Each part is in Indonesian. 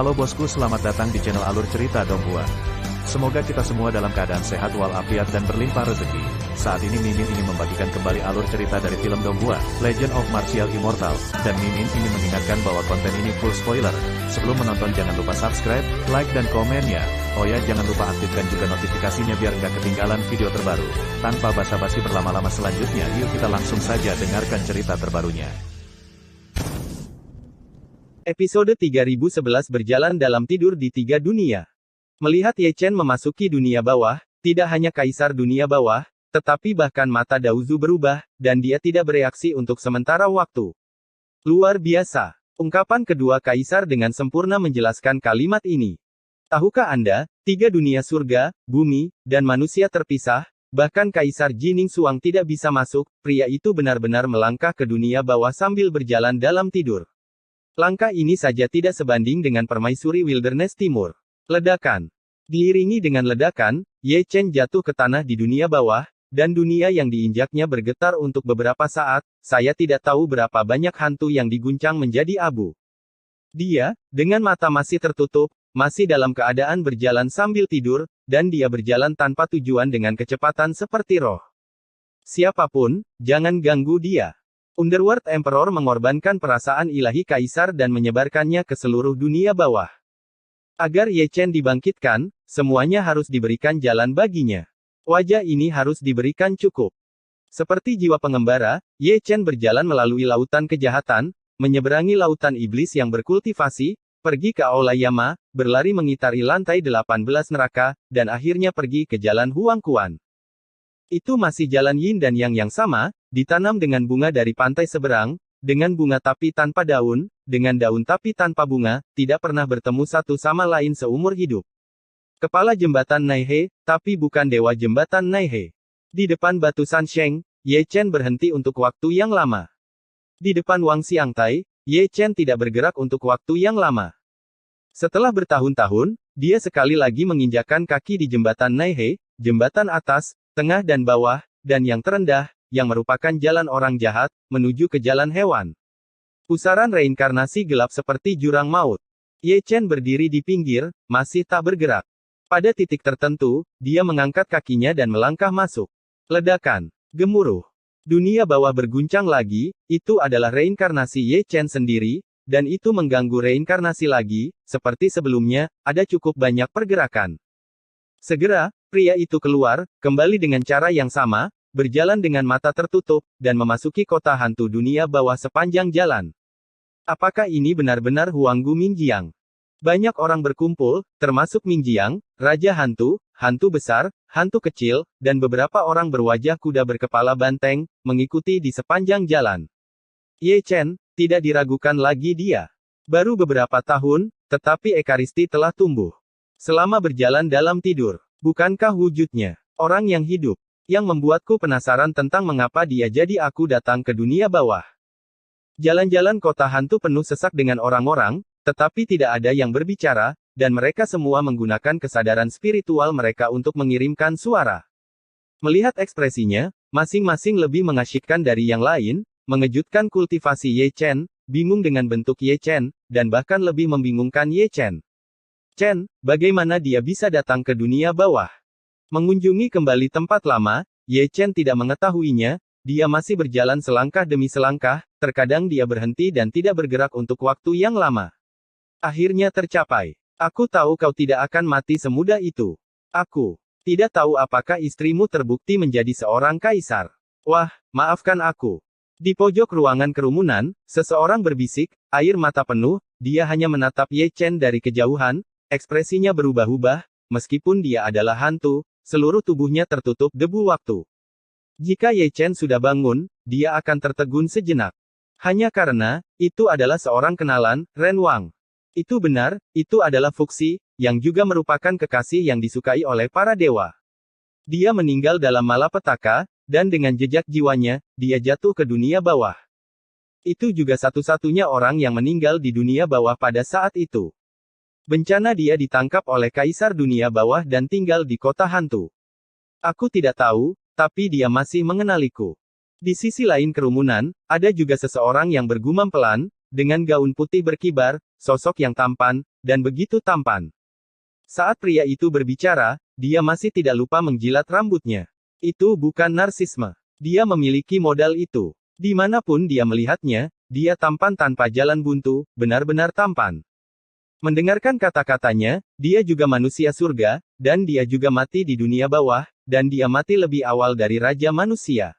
Halo bosku, selamat datang di channel Alur Cerita Donghua. Semoga kita semua dalam keadaan sehat walafiat dan berlimpah rezeki. Saat ini Mimin ingin membagikan kembali alur cerita dari film Donghua, Legend of Martial Immortal, dan Mimin ingin mengingatkan bahwa konten ini full spoiler. Sebelum menonton jangan lupa subscribe, like dan komen ya. Oh ya, jangan lupa aktifkan juga notifikasinya biar nggak ketinggalan video terbaru. Tanpa basa-basi berlama-lama selanjutnya, yuk kita langsung saja dengarkan cerita terbarunya. Episode 3011 berjalan dalam tidur di tiga dunia. Melihat Ye Chen memasuki dunia bawah, tidak hanya kaisar dunia bawah, tetapi bahkan mata Daozu berubah, dan dia tidak bereaksi untuk sementara waktu. Luar biasa. Ungkapan kedua kaisar dengan sempurna menjelaskan kalimat ini. Tahukah Anda, tiga dunia surga, bumi, dan manusia terpisah, bahkan kaisar Jining Suang tidak bisa masuk, pria itu benar-benar melangkah ke dunia bawah sambil berjalan dalam tidur. Langkah ini saja tidak sebanding dengan permaisuri Wilderness Timur. Ledakan. Diiringi dengan ledakan, Ye Chen jatuh ke tanah di dunia bawah, dan dunia yang diinjaknya bergetar untuk beberapa saat. Saya tidak tahu berapa banyak hantu yang diguncang menjadi abu. Dia, dengan mata masih tertutup, masih dalam keadaan berjalan sambil tidur, dan dia berjalan tanpa tujuan dengan kecepatan seperti roh. Siapapun, jangan ganggu dia. Underworld Emperor mengorbankan perasaan ilahi kaisar dan menyebarkannya ke seluruh dunia bawah. Agar Ye Chen dibangkitkan, semuanya harus diberikan jalan baginya. Wajah ini harus diberikan cukup. Seperti jiwa pengembara, Ye Chen berjalan melalui lautan kejahatan, menyeberangi lautan iblis yang berkultivasi, pergi ke Aolayama, berlari mengitari lantai 18 neraka, dan akhirnya pergi ke jalan Huang Kuan. Itu masih jalan yin dan yang sama, ditanam dengan bunga dari pantai seberang, dengan bunga tapi tanpa daun, dengan daun tapi tanpa bunga, tidak pernah bertemu satu sama lain seumur hidup. Kepala jembatan Naihe, tapi bukan dewa jembatan Naihe. Di depan batu Sansheng, Ye Chen berhenti untuk waktu yang lama. Di depan Wang Xiangtai, Ye Chen tidak bergerak untuk waktu yang lama. Setelah bertahun-tahun, dia sekali lagi menginjakkan kaki di jembatan Naihe, jembatan atas, tengah dan bawah, dan yang terendah, yang merupakan jalan orang jahat, menuju ke jalan hewan. Pusaran reinkarnasi gelap seperti jurang maut. Ye Chen berdiri di pinggir, masih tak bergerak. Pada titik tertentu, dia mengangkat kakinya dan melangkah masuk. Ledakan. Gemuruh. Dunia bawah berguncang lagi, itu adalah reinkarnasi Ye Chen sendiri, dan itu mengganggu reinkarnasi lagi, seperti sebelumnya, ada cukup banyak pergerakan. Segera, pria itu keluar, kembali dengan cara yang sama, berjalan dengan mata tertutup, dan memasuki kota hantu dunia bawah sepanjang jalan. Apakah ini benar-benar Huanggu Mingjiang? Banyak orang berkumpul, termasuk Mingjiang, Raja Hantu, hantu besar, hantu kecil, dan beberapa orang berwajah kuda berkepala banteng, mengikuti di sepanjang jalan. Ye Chen, tidak diragukan lagi dia. Baru beberapa tahun, tetapi ekaristi telah tumbuh. Selama berjalan dalam tidur, bukankah wujudnya orang yang hidup, yang membuatku penasaran tentang mengapa dia jadi aku datang ke dunia bawah. Jalan-jalan kota hantu penuh sesak dengan orang-orang, tetapi tidak ada yang berbicara, dan mereka semua menggunakan kesadaran spiritual mereka untuk mengirimkan suara. Melihat ekspresinya, masing-masing lebih mengasyikkan dari yang lain, mengejutkan kultivasi Ye Chen, bingung dengan bentuk Ye Chen, dan bahkan lebih membingungkan Ye Chen. Chen, bagaimana dia bisa datang ke dunia bawah? Mengunjungi kembali tempat lama, Ye Chen tidak mengetahuinya, dia masih berjalan selangkah demi selangkah, terkadang dia berhenti dan tidak bergerak untuk waktu yang lama. Akhirnya tercapai. Aku tahu kau tidak akan mati semudah itu. Aku tidak tahu apakah istrimu terbukti menjadi seorang kaisar. Wah, maafkan aku. Di pojok ruangan kerumunan, seseorang berbisik, air mata penuh, dia hanya menatap Ye Chen dari kejauhan. Ekspresinya berubah-ubah, meskipun dia adalah hantu, seluruh tubuhnya tertutup debu waktu. Jika Ye Chen sudah bangun, dia akan tertegun sejenak. Hanya karena, itu adalah seorang kenalan, Ren Wang. Itu benar, itu adalah Fuxi, yang juga merupakan kekasih yang disukai oleh para dewa. Dia meninggal dalam malapetaka, dan dengan jejak jiwanya, dia jatuh ke dunia bawah. Itu juga satu-satunya orang yang meninggal di dunia bawah pada saat itu. Bencana dia ditangkap oleh kaisar dunia bawah dan tinggal di kota hantu. Aku tidak tahu, tapi dia masih mengenaliku. Di sisi lain kerumunan, ada juga seseorang yang bergumam pelan, dengan gaun putih berkibar, sosok yang tampan, dan begitu tampan. Saat pria itu berbicara, dia masih tidak lupa menjilat rambutnya. Itu bukan narsisme. Dia memiliki modal itu. Dimanapun dia melihatnya, dia tampan tanpa jalan buntu, benar-benar tampan. Mendengarkan kata-katanya, dia juga manusia surga, dan dia juga mati di dunia bawah, dan dia mati lebih awal dari Raja Manusia.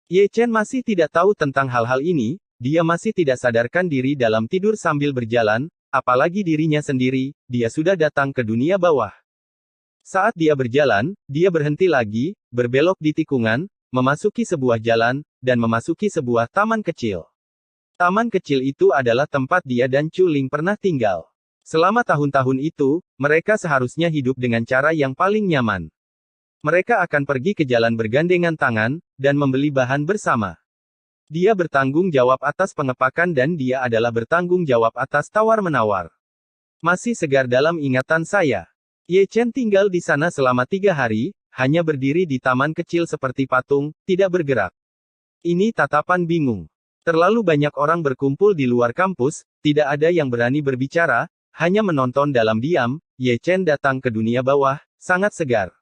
Ye Chen masih tidak tahu tentang hal-hal ini, dia masih tidak sadarkan diri dalam tidur sambil berjalan, apalagi dirinya sendiri, dia sudah datang ke dunia bawah. Saat dia berjalan, dia berhenti lagi, berbelok di tikungan, memasuki sebuah jalan, dan memasuki sebuah taman kecil. Taman kecil itu adalah tempat dia dan Chu Ling pernah tinggal. Selama tahun-tahun itu, mereka seharusnya hidup dengan cara yang paling nyaman. Mereka akan pergi ke jalan bergandengan tangan, dan membeli bahan bersama. Dia bertanggung jawab atas pengepakan dan dia adalah bertanggung jawab atas tawar-menawar. Masih segar dalam ingatan saya. Ye Chen tinggal di sana selama 3 hari, hanya berdiri di taman kecil seperti patung, tidak bergerak. Ini tatapan bingung. Terlalu banyak orang berkumpul di luar kampus, tidak ada yang berani berbicara, hanya menonton dalam diam. Ye Chen datang ke dunia bawah, sangat segar.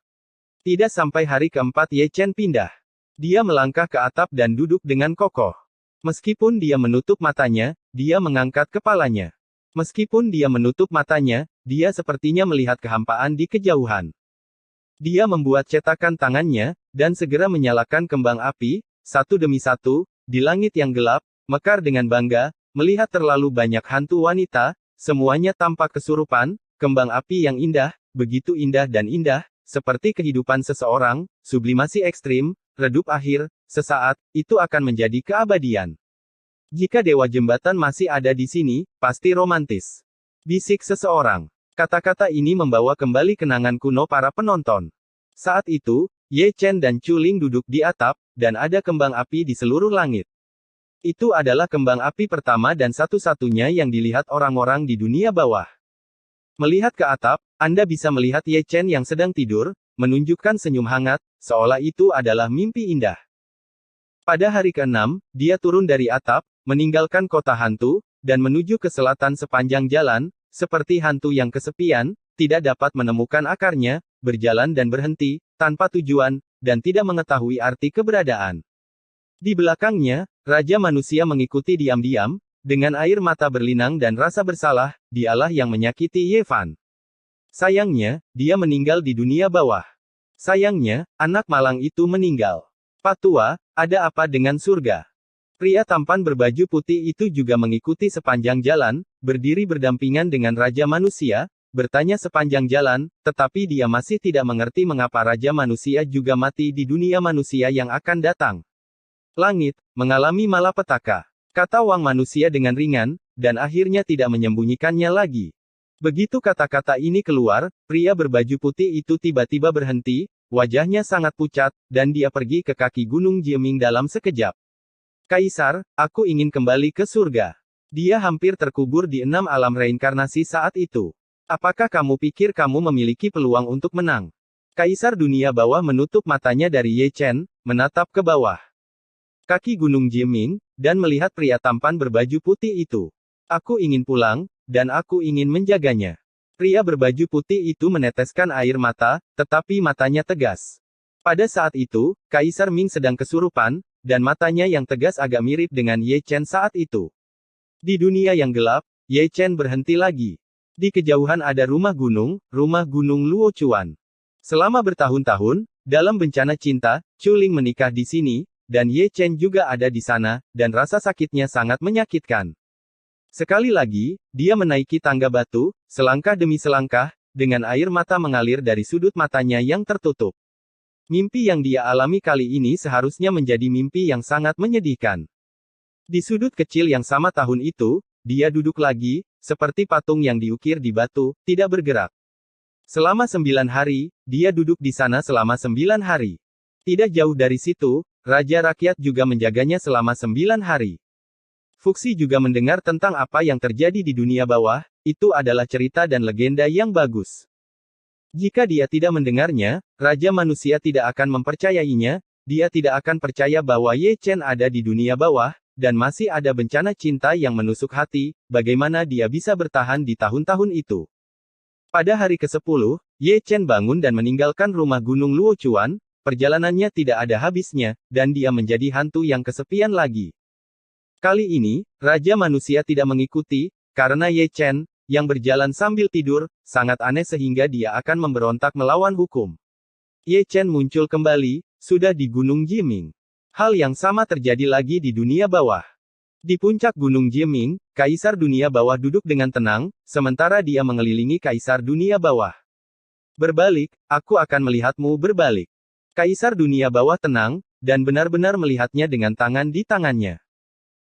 Tidak sampai hari keempat Ye Chen pindah. Dia melangkah ke atap dan duduk dengan kokoh. Meskipun dia menutup matanya, dia mengangkat kepalanya. Meskipun dia menutup matanya, dia sepertinya melihat kehampaan di kejauhan. Dia membuat cetakan tangannya, dan segera menyalakan kembang api, satu demi satu, di langit yang gelap, mekar dengan bangga, melihat terlalu banyak hantu wanita, semuanya tampak kesurupan, kembang api yang indah, begitu indah dan indah, seperti kehidupan seseorang, sublimasi ekstrim, redup akhir, sesaat, itu akan menjadi keabadian. Jika Dewa Jembatan masih ada di sini, pasti romantis. Bisik seseorang. Kata-kata ini membawa kembali kenangan kuno para penonton. Saat itu, Ye Chen dan Chu Ling duduk di atap, dan ada kembang api di seluruh langit. Itu adalah kembang api pertama dan satu-satunya yang dilihat orang-orang di dunia bawah. Melihat ke atap, Anda bisa melihat Ye Chen yang sedang tidur, menunjukkan senyum hangat, seolah itu adalah mimpi indah. Pada hari ke-6, dia turun dari atap, meninggalkan kota hantu, dan menuju ke selatan sepanjang jalan, seperti hantu yang kesepian, tidak dapat menemukan akarnya, berjalan dan berhenti, tanpa tujuan, dan tidak mengetahui arti keberadaan. Di belakangnya, Raja Manusia mengikuti diam-diam, dengan air mata berlinang dan rasa bersalah, dialah yang menyakiti Ye Fan. Sayangnya, dia meninggal di dunia bawah. Sayangnya, anak malang itu meninggal. Pak Tua, ada apa dengan surga? Pria tampan berbaju putih itu juga mengikuti sepanjang jalan, berdiri berdampingan dengan Raja Manusia, bertanya sepanjang jalan, tetapi dia masih tidak mengerti mengapa Raja Manusia juga mati di dunia manusia yang akan datang. Langit, mengalami malapetaka, kata Wang Manusia dengan ringan, dan akhirnya tidak menyembunyikannya lagi. Begitu kata-kata ini keluar, pria berbaju putih itu tiba-tiba berhenti, wajahnya sangat pucat, dan dia pergi ke kaki Gunung Jieming dalam sekejap. Kaisar, aku ingin kembali ke surga. Dia hampir terkubur di 6 alam reinkarnasi saat itu. Apakah kamu pikir kamu memiliki peluang untuk menang? Kaisar dunia bawah menutup matanya dari Ye Chen, menatap ke bawah. Kaki Gunung Jieming, dan melihat pria tampan berbaju putih itu. Aku ingin pulang, dan aku ingin menjaganya. Pria berbaju putih itu meneteskan air mata, tetapi matanya tegas. Pada saat itu, Kaisar Ming sedang kesurupan, dan matanya yang tegas agak mirip dengan Ye Chen saat itu. Di dunia yang gelap, Ye Chen berhenti lagi. Di kejauhan ada rumah gunung Luo Chuan. Selama bertahun-tahun, dalam bencana cinta, Chu Ling menikah di sini, dan Ye Chen juga ada di sana, dan rasa sakitnya sangat menyakitkan. Sekali lagi, dia menaiki tangga batu, selangkah demi selangkah, dengan air mata mengalir dari sudut matanya yang tertutup. Mimpi yang dia alami kali ini seharusnya menjadi mimpi yang sangat menyedihkan. Di sudut kecil yang sama tahun itu, dia duduk lagi, seperti patung yang diukir di batu, tidak bergerak. Selama 9 hari, dia duduk di sana selama 9 hari. Tidak jauh dari situ, Raja Rakyat juga menjaganya selama 9 hari. Fuxi juga mendengar tentang apa yang terjadi di dunia bawah, itu adalah cerita dan legenda yang bagus. Jika dia tidak mendengarnya, Raja Manusia tidak akan mempercayainya, dia tidak akan percaya bahwa Ye Chen ada di dunia bawah, dan masih ada bencana cinta yang menusuk hati, bagaimana dia bisa bertahan di tahun-tahun itu. Pada hari ke-10, Ye Chen bangun dan meninggalkan rumah Gunung Luochuan, perjalanannya tidak ada habisnya, dan dia menjadi hantu yang kesepian lagi. Kali ini, Raja Manusia tidak mengikuti, karena Ye Chen, yang berjalan sambil tidur, sangat aneh sehingga dia akan memberontak melawan hukum. Ye Chen muncul kembali, sudah di Gunung Jiming. Hal yang sama terjadi lagi di dunia bawah. Di puncak Gunung Jiming, Kaisar Dunia Bawah duduk dengan tenang, sementara dia mengelilingi Kaisar Dunia Bawah. Berbalik, aku akan melihatmu berbalik. Kaisar Dunia Bawah tenang, dan benar-benar melihatnya dengan tangan di tangannya.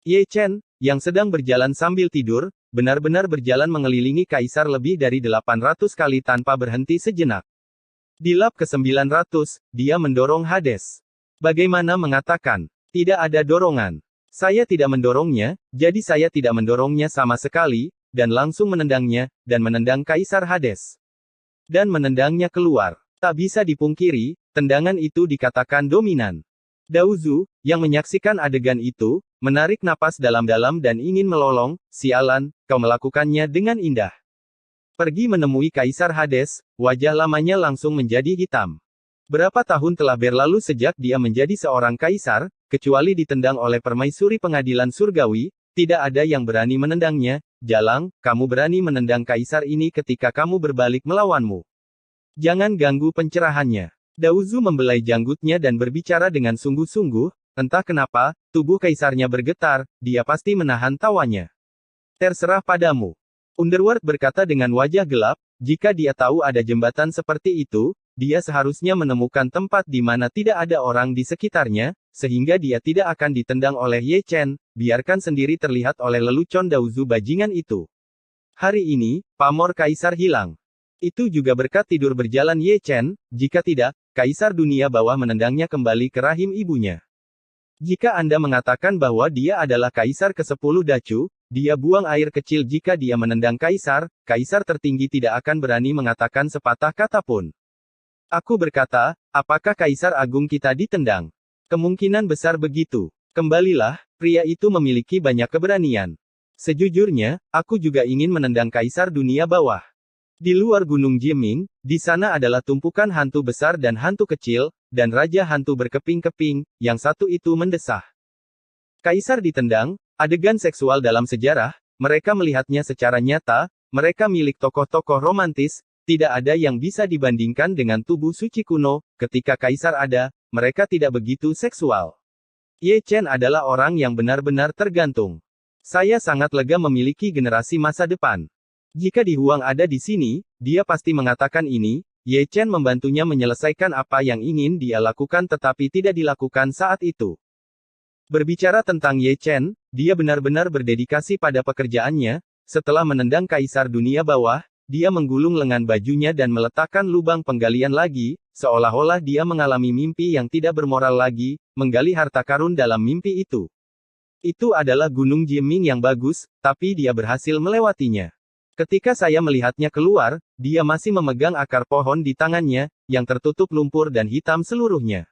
Ye Chen, yang sedang berjalan sambil tidur, benar-benar berjalan mengelilingi Kaisar lebih dari 800 kali tanpa berhenti sejenak. Di lap ke-900, dia mendorong Hades. Bagaimana mengatakan? Tidak ada dorongan. Saya tidak mendorongnya, jadi saya tidak mendorongnya sama sekali, dan langsung menendangnya, dan menendang Kaisar Hades. Dan menendangnya keluar. Tak bisa dipungkiri, tendangan itu dikatakan dominan. Daozu, yang menyaksikan adegan itu, menarik napas dalam-dalam dan ingin melolong, sialan, kau melakukannya dengan indah. Pergi menemui Kaisar Hades, wajah lamanya langsung menjadi hitam. Berapa tahun telah berlalu sejak dia menjadi seorang kaisar, kecuali ditendang oleh permaisuri pengadilan surgawi, tidak ada yang berani menendangnya. Jalang, kamu berani menendang kaisar ini ketika kamu berbalik melawanmu. Jangan ganggu pencerahannya. Daozu membelai janggutnya dan berbicara dengan sungguh-sungguh, entah kenapa, tubuh kaisarnya bergetar, dia pasti menahan tawanya. Terserah padamu. Underworld berkata dengan wajah gelap, jika dia tahu ada jembatan seperti itu, dia seharusnya menemukan tempat di mana tidak ada orang di sekitarnya, sehingga dia tidak akan ditendang oleh Ye Chen, biarkan sendiri terlihat oleh lelucon Daozu bajingan itu. Hari ini, pamor kaisar hilang. Itu juga berkat tidur berjalan Ye Chen, jika tidak, Kaisar Dunia Bawah menendangnya kembali ke rahim ibunya. Jika Anda mengatakan bahwa dia adalah Kaisar ke-10 Dacu, dia buang air kecil jika dia menendang Kaisar tertinggi tidak akan berani mengatakan sepatah kata pun. Aku berkata, apakah Kaisar Agung kita ditendang? Kemungkinan besar begitu. Kembalilah, pria itu memiliki banyak keberanian. Sejujurnya, aku juga ingin menendang Kaisar Dunia Bawah. Di luar Gunung Jiming, di sana adalah tumpukan hantu besar dan hantu kecil, dan Raja Hantu berkeping-keping, yang satu itu mendesah. Kaisar ditendang, adegan seksual dalam sejarah, mereka melihatnya secara nyata, mereka milik tokoh-tokoh romantis, tidak ada yang bisa dibandingkan dengan tubuh suci kuno, ketika Kaisar ada, mereka tidak begitu seksual. Ye Chen adalah orang yang benar-benar tergantung. Saya sangat lega memiliki generasi masa depan. Jika Di Huang ada di sini, dia pasti mengatakan ini. Ye Chen membantunya menyelesaikan apa yang ingin dia lakukan tetapi tidak dilakukan saat itu. Berbicara tentang Ye Chen, dia benar-benar berdedikasi pada pekerjaannya. Setelah menendang Kaisar Dunia Bawah, dia menggulung lengan bajunya dan meletakkan lubang penggalian lagi, seolah-olah dia mengalami mimpi yang tidak bermoral lagi, menggali harta karun dalam mimpi itu. Itu adalah Gunung Jiming yang bagus, tapi dia berhasil melewatinya. Ketika saya melihatnya keluar, dia masih memegang akar pohon di tangannya, yang tertutup lumpur dan hitam seluruhnya.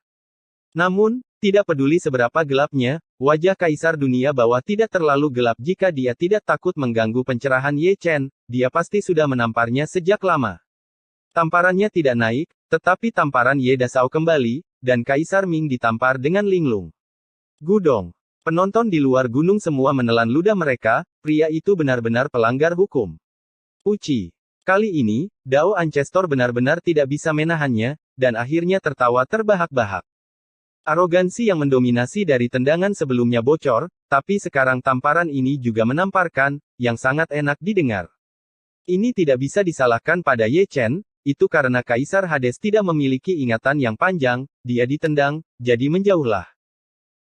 Namun, tidak peduli seberapa gelapnya, wajah Kaisar Dunia Bawah tidak terlalu gelap jika dia tidak takut mengganggu pencerahan Ye Chen, dia pasti sudah menamparnya sejak lama. Tamparannya tidak naik, tetapi tamparan Ye Dasao kembali, dan Kaisar Ming ditampar dengan linglung. Gudong. Penonton di luar gunung semua menelan ludah mereka, pria itu benar-benar pelanggar hukum. Uci. Kali ini, Dao Ancestor benar-benar tidak bisa menahannya, dan akhirnya tertawa terbahak-bahak. Arogansi yang mendominasi dari tendangan sebelumnya bocor, tapi sekarang tamparan ini juga menamparkan, yang sangat enak didengar. Ini tidak bisa disalahkan pada Ye Chen, itu karena Kaisar Hades tidak memiliki ingatan yang panjang, dia ditendang, jadi menjauhlah.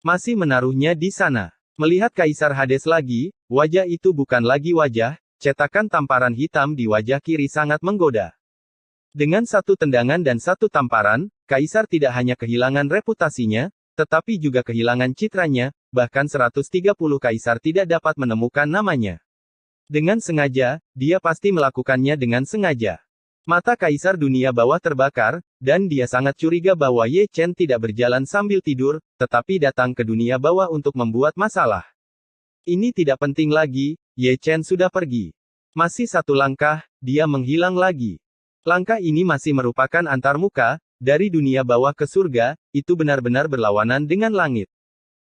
Masih menaruhnya di sana. Melihat Kaisar Hades lagi, wajah itu bukan lagi wajah, cetakan tamparan hitam di wajah kiri sangat menggoda. Dengan satu tendangan dan satu tamparan, Kaisar tidak hanya kehilangan reputasinya, tetapi juga kehilangan citranya, bahkan 130 Kaisar tidak dapat menemukan namanya. Dengan sengaja, dia pasti melakukannya dengan sengaja. Mata Kaisar Dunia Bawah terbakar, dan dia sangat curiga bahwa Ye Chen tidak berjalan sambil tidur, tetapi datang ke dunia bawah untuk membuat masalah. Ini tidak penting lagi, Ye Chen sudah pergi. Masih satu langkah, dia menghilang lagi. Langkah ini masih merupakan antarmuka, dari dunia bawah ke surga, itu benar-benar berlawanan dengan langit.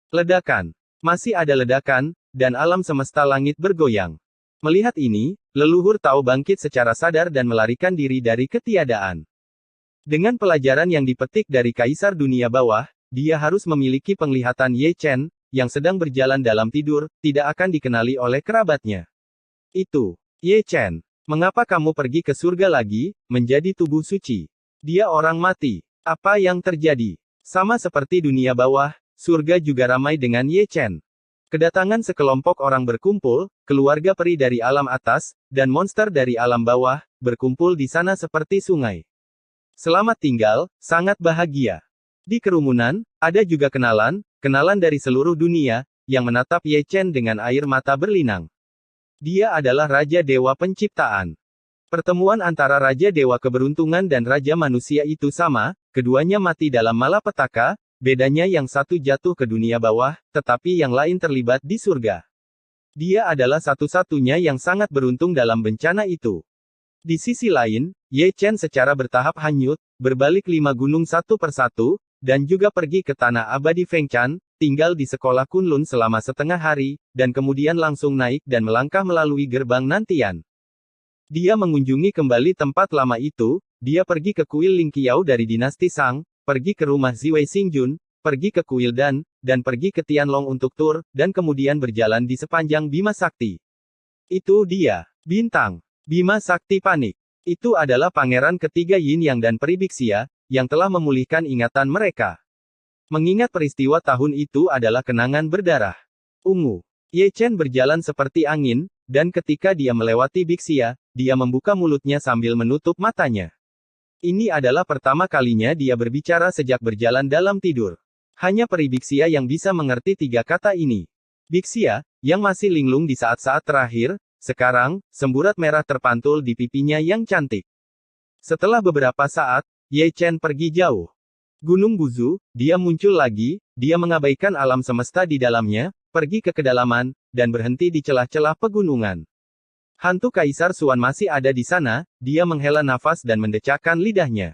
Ledakan. Masih ada ledakan, dan alam semesta langit bergoyang. Melihat ini, leluhur Tao bangkit secara sadar dan melarikan diri dari ketiadaan. Dengan pelajaran yang dipetik dari Kaisar Dunia Bawah, dia harus memiliki penglihatan Ye Chen, yang sedang berjalan dalam tidur, tidak akan dikenali oleh kerabatnya. Itu, Ye Chen, mengapa kamu pergi ke surga lagi, menjadi tubuh suci? Dia orang mati. Apa yang terjadi? Sama seperti dunia bawah, surga juga ramai dengan Ye Chen. Kedatangan sekelompok orang berkumpul, keluarga peri dari alam atas, dan monster dari alam bawah, berkumpul di sana seperti sungai. Selamat tinggal, sangat bahagia. Di kerumunan, ada juga kenalan dari seluruh dunia, yang menatap Ye Chen dengan air mata berlinang. Dia adalah Raja Dewa Penciptaan. Pertemuan antara Raja Dewa Keberuntungan dan Raja Manusia itu sama, keduanya mati dalam malapetaka. Bedanya yang satu jatuh ke dunia bawah, tetapi yang lain terlibat di surga. Dia adalah satu-satunya yang sangat beruntung dalam bencana itu. Di sisi lain, Ye Chen secara bertahap hanyut, berbalik 5 gunung satu persatu, dan juga pergi ke tanah abadi Fengchan, tinggal di sekolah Kunlun selama setengah hari, dan kemudian langsung naik dan melangkah melalui gerbang nantian. Dia mengunjungi kembali tempat lama itu, dia pergi ke kuil Ling Qiao dari dinasti Shang, pergi ke rumah Ziwei Xingjun, pergi ke kuil Dan, dan pergi ke Tianlong untuk tur, dan kemudian berjalan di sepanjang Bima Sakti. Itu dia, bintang. Bima Sakti panik. Itu adalah pangeran ketiga Yin Yang dan Peri Bixia, yang telah memulihkan ingatan mereka. Mengingat peristiwa tahun itu adalah kenangan berdarah. Ungu. Ye Chen berjalan seperti angin, dan ketika dia melewati Bixia, dia membuka mulutnya sambil menutup matanya. Ini adalah pertama kalinya dia berbicara sejak berjalan dalam tidur. Hanya Peri Bixia yang bisa mengerti 3 kata ini. Bixia, yang masih linglung di saat-saat terakhir, sekarang, semburat merah terpantul di pipinya yang cantik. Setelah beberapa saat, Ye Chen pergi jauh. Gunung Buzu, dia muncul lagi, dia mengabaikan alam semesta di dalamnya, pergi ke kedalaman, dan berhenti di celah-celah pegunungan. Hantu Kaisar Xuan masih ada di sana, dia menghela nafas dan mendecakkan lidahnya.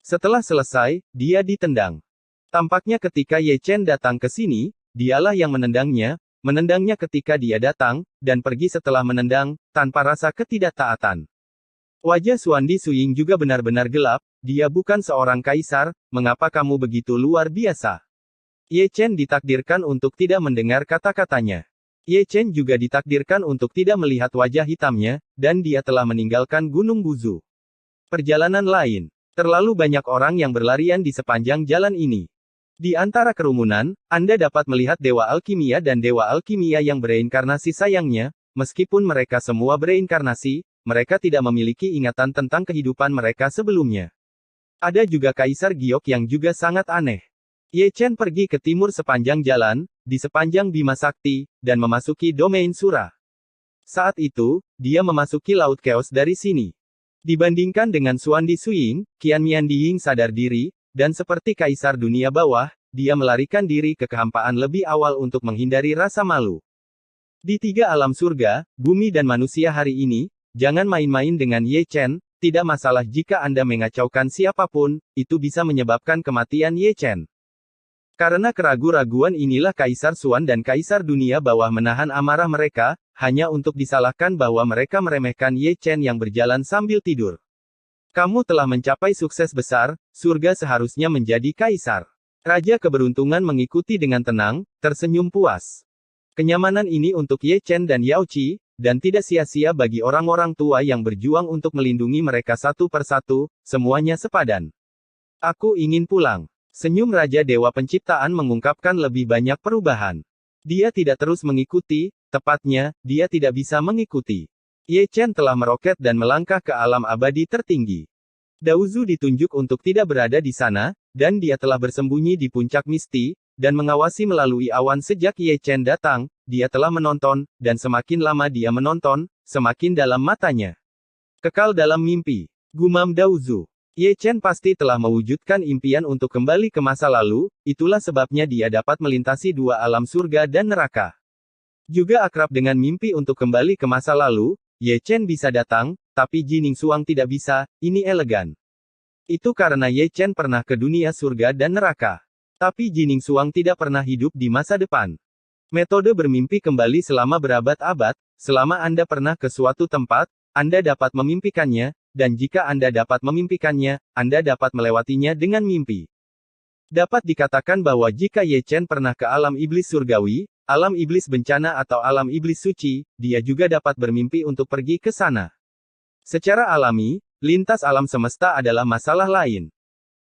Setelah selesai, dia ditendang. Tampaknya ketika Ye Chen datang ke sini, dialah yang menendangnya ketika dia datang, dan pergi setelah menendang, tanpa rasa ketidaktaatan. Wajah Xuandi Suying juga benar-benar gelap, dia bukan seorang kaisar, mengapa kamu begitu luar biasa? Ye Chen ditakdirkan untuk tidak mendengar kata-katanya. Ye Chen juga ditakdirkan untuk tidak melihat wajah hitamnya, dan dia telah meninggalkan Gunung Buzu. Perjalanan lain. Terlalu banyak orang yang berlarian di sepanjang jalan ini. Di antara kerumunan, Anda dapat melihat Dewa Alkimia dan Dewa Alkimia yang bereinkarnasi. Sayangnya, meskipun mereka semua bereinkarnasi, mereka tidak memiliki ingatan tentang kehidupan mereka sebelumnya. Ada juga Kaisar Giok yang juga sangat aneh. Ye Chen pergi ke timur sepanjang jalan, di sepanjang Bima Sakti, dan memasuki domain Sura. Saat itu, dia memasuki Laut Chaos dari sini. Dibandingkan dengan Xuandi Suying, Qian Miandiying sadar diri, dan seperti Kaisar Dunia Bawah, dia melarikan diri ke kehampaan lebih awal untuk menghindari rasa malu. Di 3 alam surga, bumi dan manusia hari ini, jangan main-main dengan Ye Chen, tidak masalah jika Anda mengacaukan siapapun, itu bisa menyebabkan kematian Ye Chen. Karena keraguan-raguan inilah Kaisar Xuan dan Kaisar Dunia Bawah menahan amarah mereka, hanya untuk disalahkan bahwa mereka meremehkan Ye Chen yang berjalan sambil tidur. Kamu telah mencapai sukses besar, surga seharusnya menjadi kaisar. Raja Keberuntungan mengikuti dengan tenang, tersenyum puas. Kenyamanan ini untuk Ye Chen dan Yao Qi, dan tidak sia-sia bagi orang-orang tua yang berjuang untuk melindungi mereka satu persatu, semuanya sepadan. Aku ingin pulang. Senyum Raja Dewa Penciptaan mengungkapkan lebih banyak perubahan. Dia tidak terus mengikuti, tepatnya, dia tidak bisa mengikuti. Ye Chen telah meroket dan melangkah ke alam abadi tertinggi. Daozu ditunjuk untuk tidak berada di sana, dan dia telah bersembunyi di puncak Misti, dan mengawasi melalui awan sejak Ye Chen datang, dia telah menonton, dan semakin lama dia menonton, semakin dalam matanya. Kekal dalam mimpi. Gumam Daozu. Ye Chen pasti telah mewujudkan impian untuk kembali ke masa lalu, itulah sebabnya dia dapat melintasi 2 alam surga dan neraka. Juga akrab dengan mimpi untuk kembali ke masa lalu, Ye Chen bisa datang, tapi Ji Ningsuang tidak bisa, ini elegan. Itu karena Ye Chen pernah ke dunia surga dan neraka. Tapi Ji Ningsuang tidak pernah hidup di masa depan. Metode bermimpi kembali selama berabad-abad, selama Anda pernah ke suatu tempat, Anda dapat memimpikannya, dan jika Anda dapat memimpikannya, Anda dapat melewatinya dengan mimpi. Dapat dikatakan bahwa jika Ye Chen pernah ke alam iblis surgawi, alam iblis bencana atau alam iblis suci, dia juga dapat bermimpi untuk pergi ke sana. Secara alami, lintas alam semesta adalah masalah lain.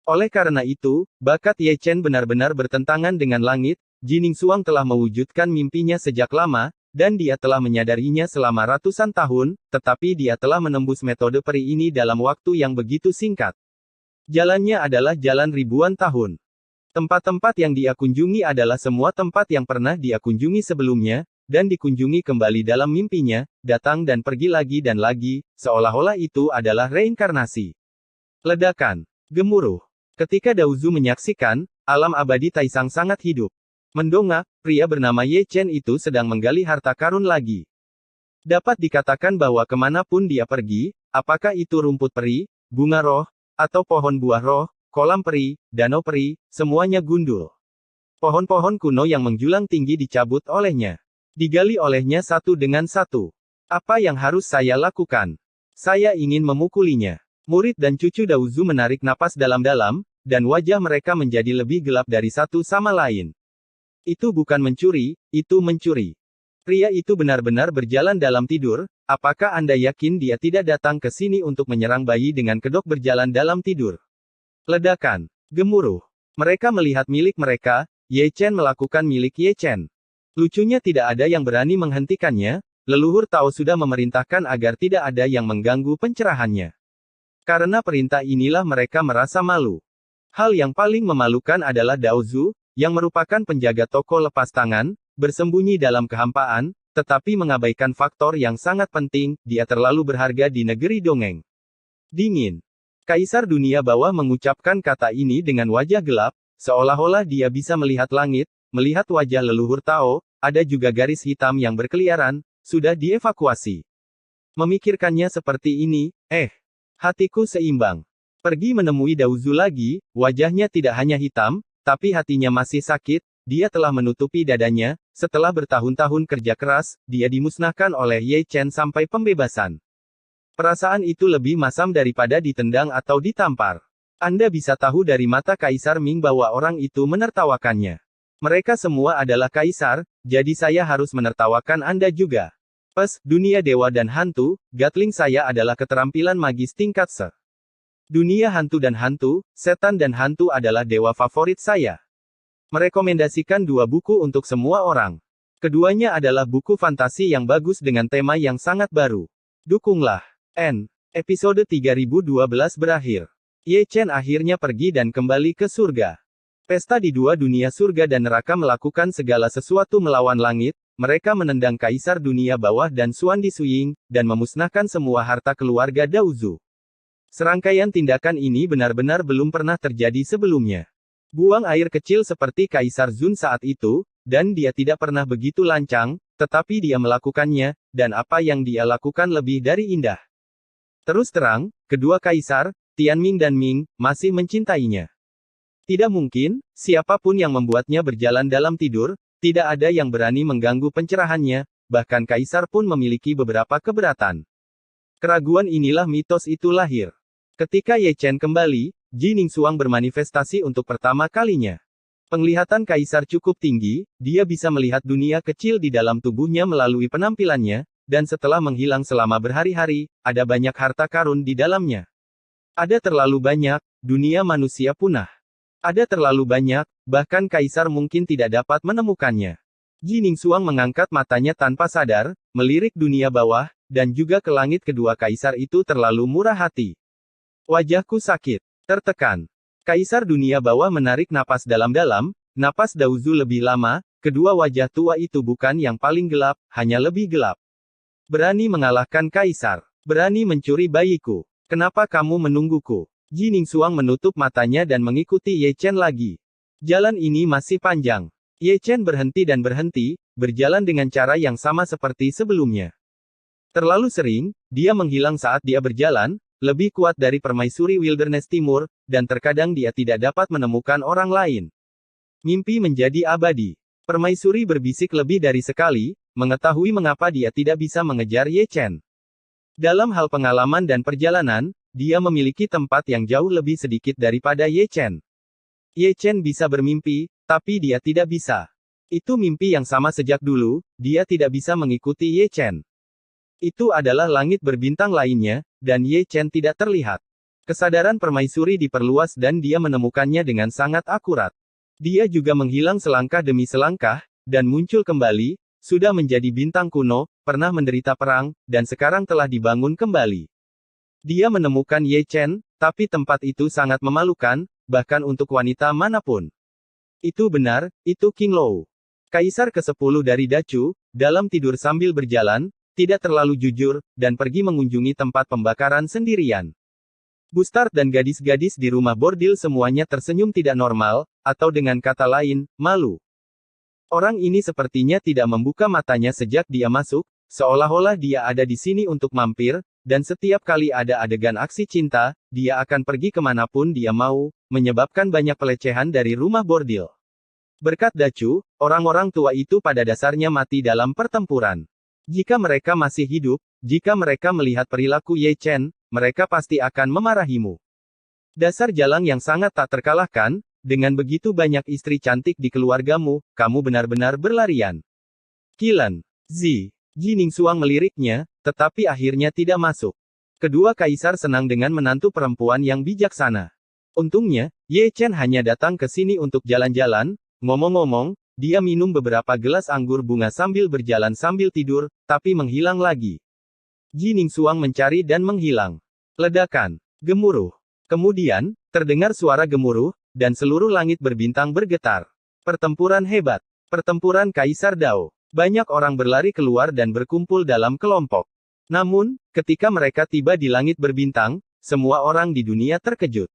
Oleh karena itu, bakat Ye Chen benar-benar bertentangan dengan langit. Ji Ningsuang telah mewujudkan mimpinya sejak lama, dan dia telah menyadarinya selama ratusan tahun, tetapi dia telah menembus metode peri ini dalam waktu yang begitu singkat. Jalannya adalah jalan ribuan tahun. Tempat-tempat yang dia kunjungi adalah semua tempat yang pernah dia kunjungi sebelumnya, dan dikunjungi kembali dalam mimpinya, datang dan pergi lagi, seolah-olah itu adalah reinkarnasi. Ledakan. Gemuruh. Ketika Daozu menyaksikan, alam abadi Taisang sangat hidup. Mendongak, pria bernama Ye Chen itu sedang menggali harta karun lagi. Dapat dikatakan bahwa kemanapun dia pergi, apakah itu rumput peri, bunga roh, atau pohon buah roh, kolam peri, danau peri, semuanya gundul. Pohon-pohon kuno yang menjulang tinggi dicabut olehnya. Digali olehnya satu dengan satu. Apa yang harus saya lakukan? Saya ingin memukulinya. Murid dan cucu Daozu menarik napas dalam-dalam, dan wajah mereka menjadi lebih gelap dari satu sama lain. Itu bukan mencuri, itu mencuri. Pria itu benar-benar berjalan dalam tidur, apakah Anda yakin dia tidak datang ke sini untuk menyerang bayi dengan kedok berjalan dalam tidur? Ledakan. Gemuruh. Mereka melihat milik mereka, Ye Chen melakukan milik Ye Chen. Lucunya tidak ada yang berani menghentikannya, leluhur Tao sudah memerintahkan agar tidak ada yang mengganggu pencerahannya. Karena perintah inilah mereka merasa malu. Hal yang paling memalukan adalah Daozu, yang merupakan penjaga toko lepas tangan, bersembunyi dalam kehampaan, tetapi mengabaikan faktor yang sangat penting, dia terlalu berharga di negeri dongeng. Dingin. Kaisar dunia bawah mengucapkan kata ini dengan wajah gelap, seolah-olah dia bisa melihat langit, melihat wajah leluhur Tao, ada juga garis hitam yang berkeliaran, sudah dievakuasi. Memikirkannya seperti ini, hatiku seimbang. Pergi menemui Daozu lagi, wajahnya tidak hanya hitam, tapi hatinya masih sakit, dia telah menutupi dadanya, setelah bertahun-tahun kerja keras, dia dimusnahkan oleh Ye Chen sampai pembebasan. Perasaan itu lebih masam daripada ditendang atau ditampar. Anda bisa tahu dari mata Kaisar Ming bahwa orang itu menertawakannya. Mereka semua adalah kaisar, jadi saya harus menertawakan Anda juga. Dunia dewa dan hantu, Gatling saya adalah keterampilan magis tingkat se. Dunia hantu dan hantu, setan dan hantu adalah dewa favorit saya. Merekomendasikan dua buku untuk semua orang. Keduanya adalah buku fantasi yang bagus dengan tema yang sangat baru. Dukunglah. Episode 3012 berakhir. Ye Chen akhirnya pergi dan kembali ke surga. Pesta di dua dunia surga dan neraka melakukan segala sesuatu melawan langit, mereka menendang Kaisar dunia bawah dan Xuan Disuying, dan memusnahkan semua harta keluarga Daozu. Serangkaian tindakan ini benar-benar belum pernah terjadi sebelumnya. Buang air kecil seperti Kaisar Zun saat itu, dan dia tidak pernah begitu lancang, tetapi dia melakukannya, dan apa yang dia lakukan lebih dari indah. Terus terang, kedua kaisar, Tianming dan Ming, masih mencintainya. Tidak mungkin, siapapun yang membuatnya berjalan dalam tidur, tidak ada yang berani mengganggu pencerahannya, bahkan kaisar pun memiliki beberapa keberatan. Keraguan inilah mitos itu lahir. Ketika Ye Chen kembali, Ji Ningsuang bermanifestasi untuk pertama kalinya. Penglihatan kaisar cukup tinggi, dia bisa melihat dunia kecil di dalam tubuhnya melalui penampilannya, dan setelah menghilang selama berhari-hari, ada banyak harta karun di dalamnya. Ada terlalu banyak, dunia manusia punah. Ada terlalu banyak, bahkan kaisar mungkin tidak dapat menemukannya. Ji Ningsuang mengangkat matanya tanpa sadar, melirik dunia bawah, dan juga ke langit. Kedua kaisar itu terlalu murah hati. Wajahku sakit, tertekan. Kaisar dunia bawah menarik napas dalam-dalam, napas Daozu lebih lama, kedua wajah tua itu bukan yang paling gelap, hanya lebih gelap. Berani mengalahkan kaisar. Berani mencuri bayiku. Kenapa kamu menungguku? Ji Ningsuang menutup matanya dan mengikuti Ye Chen lagi. Jalan ini masih panjang. Ye Chen berhenti dan berhenti, berjalan dengan cara yang sama seperti sebelumnya. Terlalu sering, dia menghilang saat dia berjalan, lebih kuat dari permaisuri Wilderness Timur, dan terkadang dia tidak dapat menemukan orang lain. Mimpi menjadi abadi. Permaisuri berbisik lebih dari sekali, mengetahui mengapa dia tidak bisa mengejar Ye Chen. Dalam hal pengalaman dan perjalanan, dia memiliki tempat yang jauh lebih sedikit daripada Ye Chen. Ye Chen bisa bermimpi, tapi dia tidak bisa. Itu mimpi yang sama sejak dulu, dia tidak bisa mengikuti Ye Chen. Itu adalah langit berbintang lainnya, dan Ye Chen tidak terlihat. Kesadaran permaisuri diperluas dan dia menemukannya dengan sangat akurat. Dia juga menghilang selangkah demi selangkah, dan muncul kembali, sudah menjadi bintang kuno, pernah menderita perang, dan sekarang telah dibangun kembali. Dia menemukan Ye Chen, tapi tempat itu sangat memalukan, bahkan untuk wanita manapun. Itu benar, itu King Lou. Kaisar ke-10 dari Dachu, dalam tidur sambil berjalan, tidak terlalu jujur, dan pergi mengunjungi tempat pembakaran sendirian. Bustard dan gadis-gadis di rumah bordil semuanya tersenyum tidak normal, atau dengan kata lain, malu. Orang ini sepertinya tidak membuka matanya sejak dia masuk, seolah-olah dia ada di sini untuk mampir, dan setiap kali ada adegan aksi cinta, dia akan pergi kemanapun dia mau, menyebabkan banyak pelecehan dari rumah bordil. Berkat Dachu, orang-orang tua itu pada dasarnya mati dalam pertempuran. Jika mereka masih hidup, jika mereka melihat perilaku Ye Chen, mereka pasti akan memarahimu. Dasar jalang yang sangat tak terkalahkan, dengan begitu banyak istri cantik di keluargamu, kamu benar-benar berlarian. Qilan. Ji Ningsuang meliriknya, tetapi akhirnya tidak masuk. Kedua kaisar senang dengan menantu perempuan yang bijaksana. Untungnya, Ye Chen hanya datang ke sini untuk jalan-jalan, ngomong-ngomong, dia minum beberapa gelas anggur bunga sambil berjalan sambil tidur, tapi menghilang lagi. Ji Ningsuang mencari dan menghilang. Ledakan. Gemuruh. Kemudian, terdengar suara gemuruh, dan seluruh langit berbintang bergetar. Pertempuran hebat. Pertempuran Kaisar Dao. Banyak orang berlari keluar dan berkumpul dalam kelompok. Namun, ketika mereka tiba di langit berbintang, semua orang di dunia terkejut.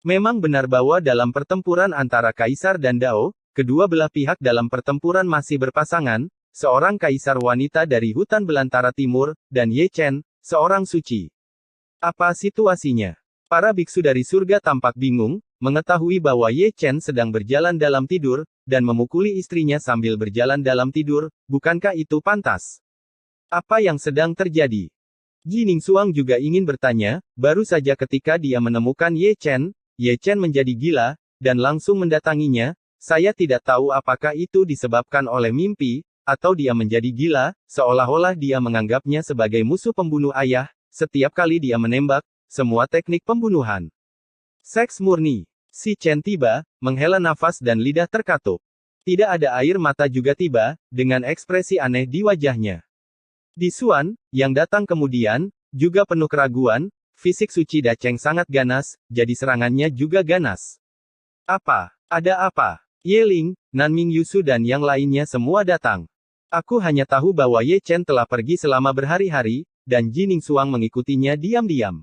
Memang benar bahwa dalam pertempuran antara Kaisar dan Dao, kedua belah pihak dalam pertempuran masih berpasangan, seorang kaisar wanita dari hutan belantara timur, dan Ye Chen, seorang suci. Apa situasinya? Para biksu dari surga tampak bingung, mengetahui bahwa Ye Chen sedang berjalan dalam tidur, dan memukuli istrinya sambil berjalan dalam tidur, bukankah itu pantas? Apa yang sedang terjadi? Ji Ningsuang juga ingin bertanya, baru saja ketika dia menemukan Ye Chen menjadi gila, dan langsung mendatanginya. Saya tidak tahu apakah itu disebabkan oleh mimpi, atau dia menjadi gila, seolah-olah dia menganggapnya sebagai musuh pembunuh ayah, setiap kali dia menembak, semua teknik pembunuhan. Seks murni. Si Chen tiba, menghela nafas dan lidah terkatup. Tidak ada air mata juga tiba, dengan ekspresi aneh di wajahnya. Di Xuan, yang datang kemudian, juga penuh keraguan, fisik suci Dacheng sangat ganas, jadi serangannya juga ganas. Apa? Ada apa? Ye Ling, Nanming Yusu dan yang lainnya semua datang. Aku hanya tahu bahwa Ye Chen telah pergi selama berhari-hari, dan Ji Ningsuang mengikutinya diam-diam.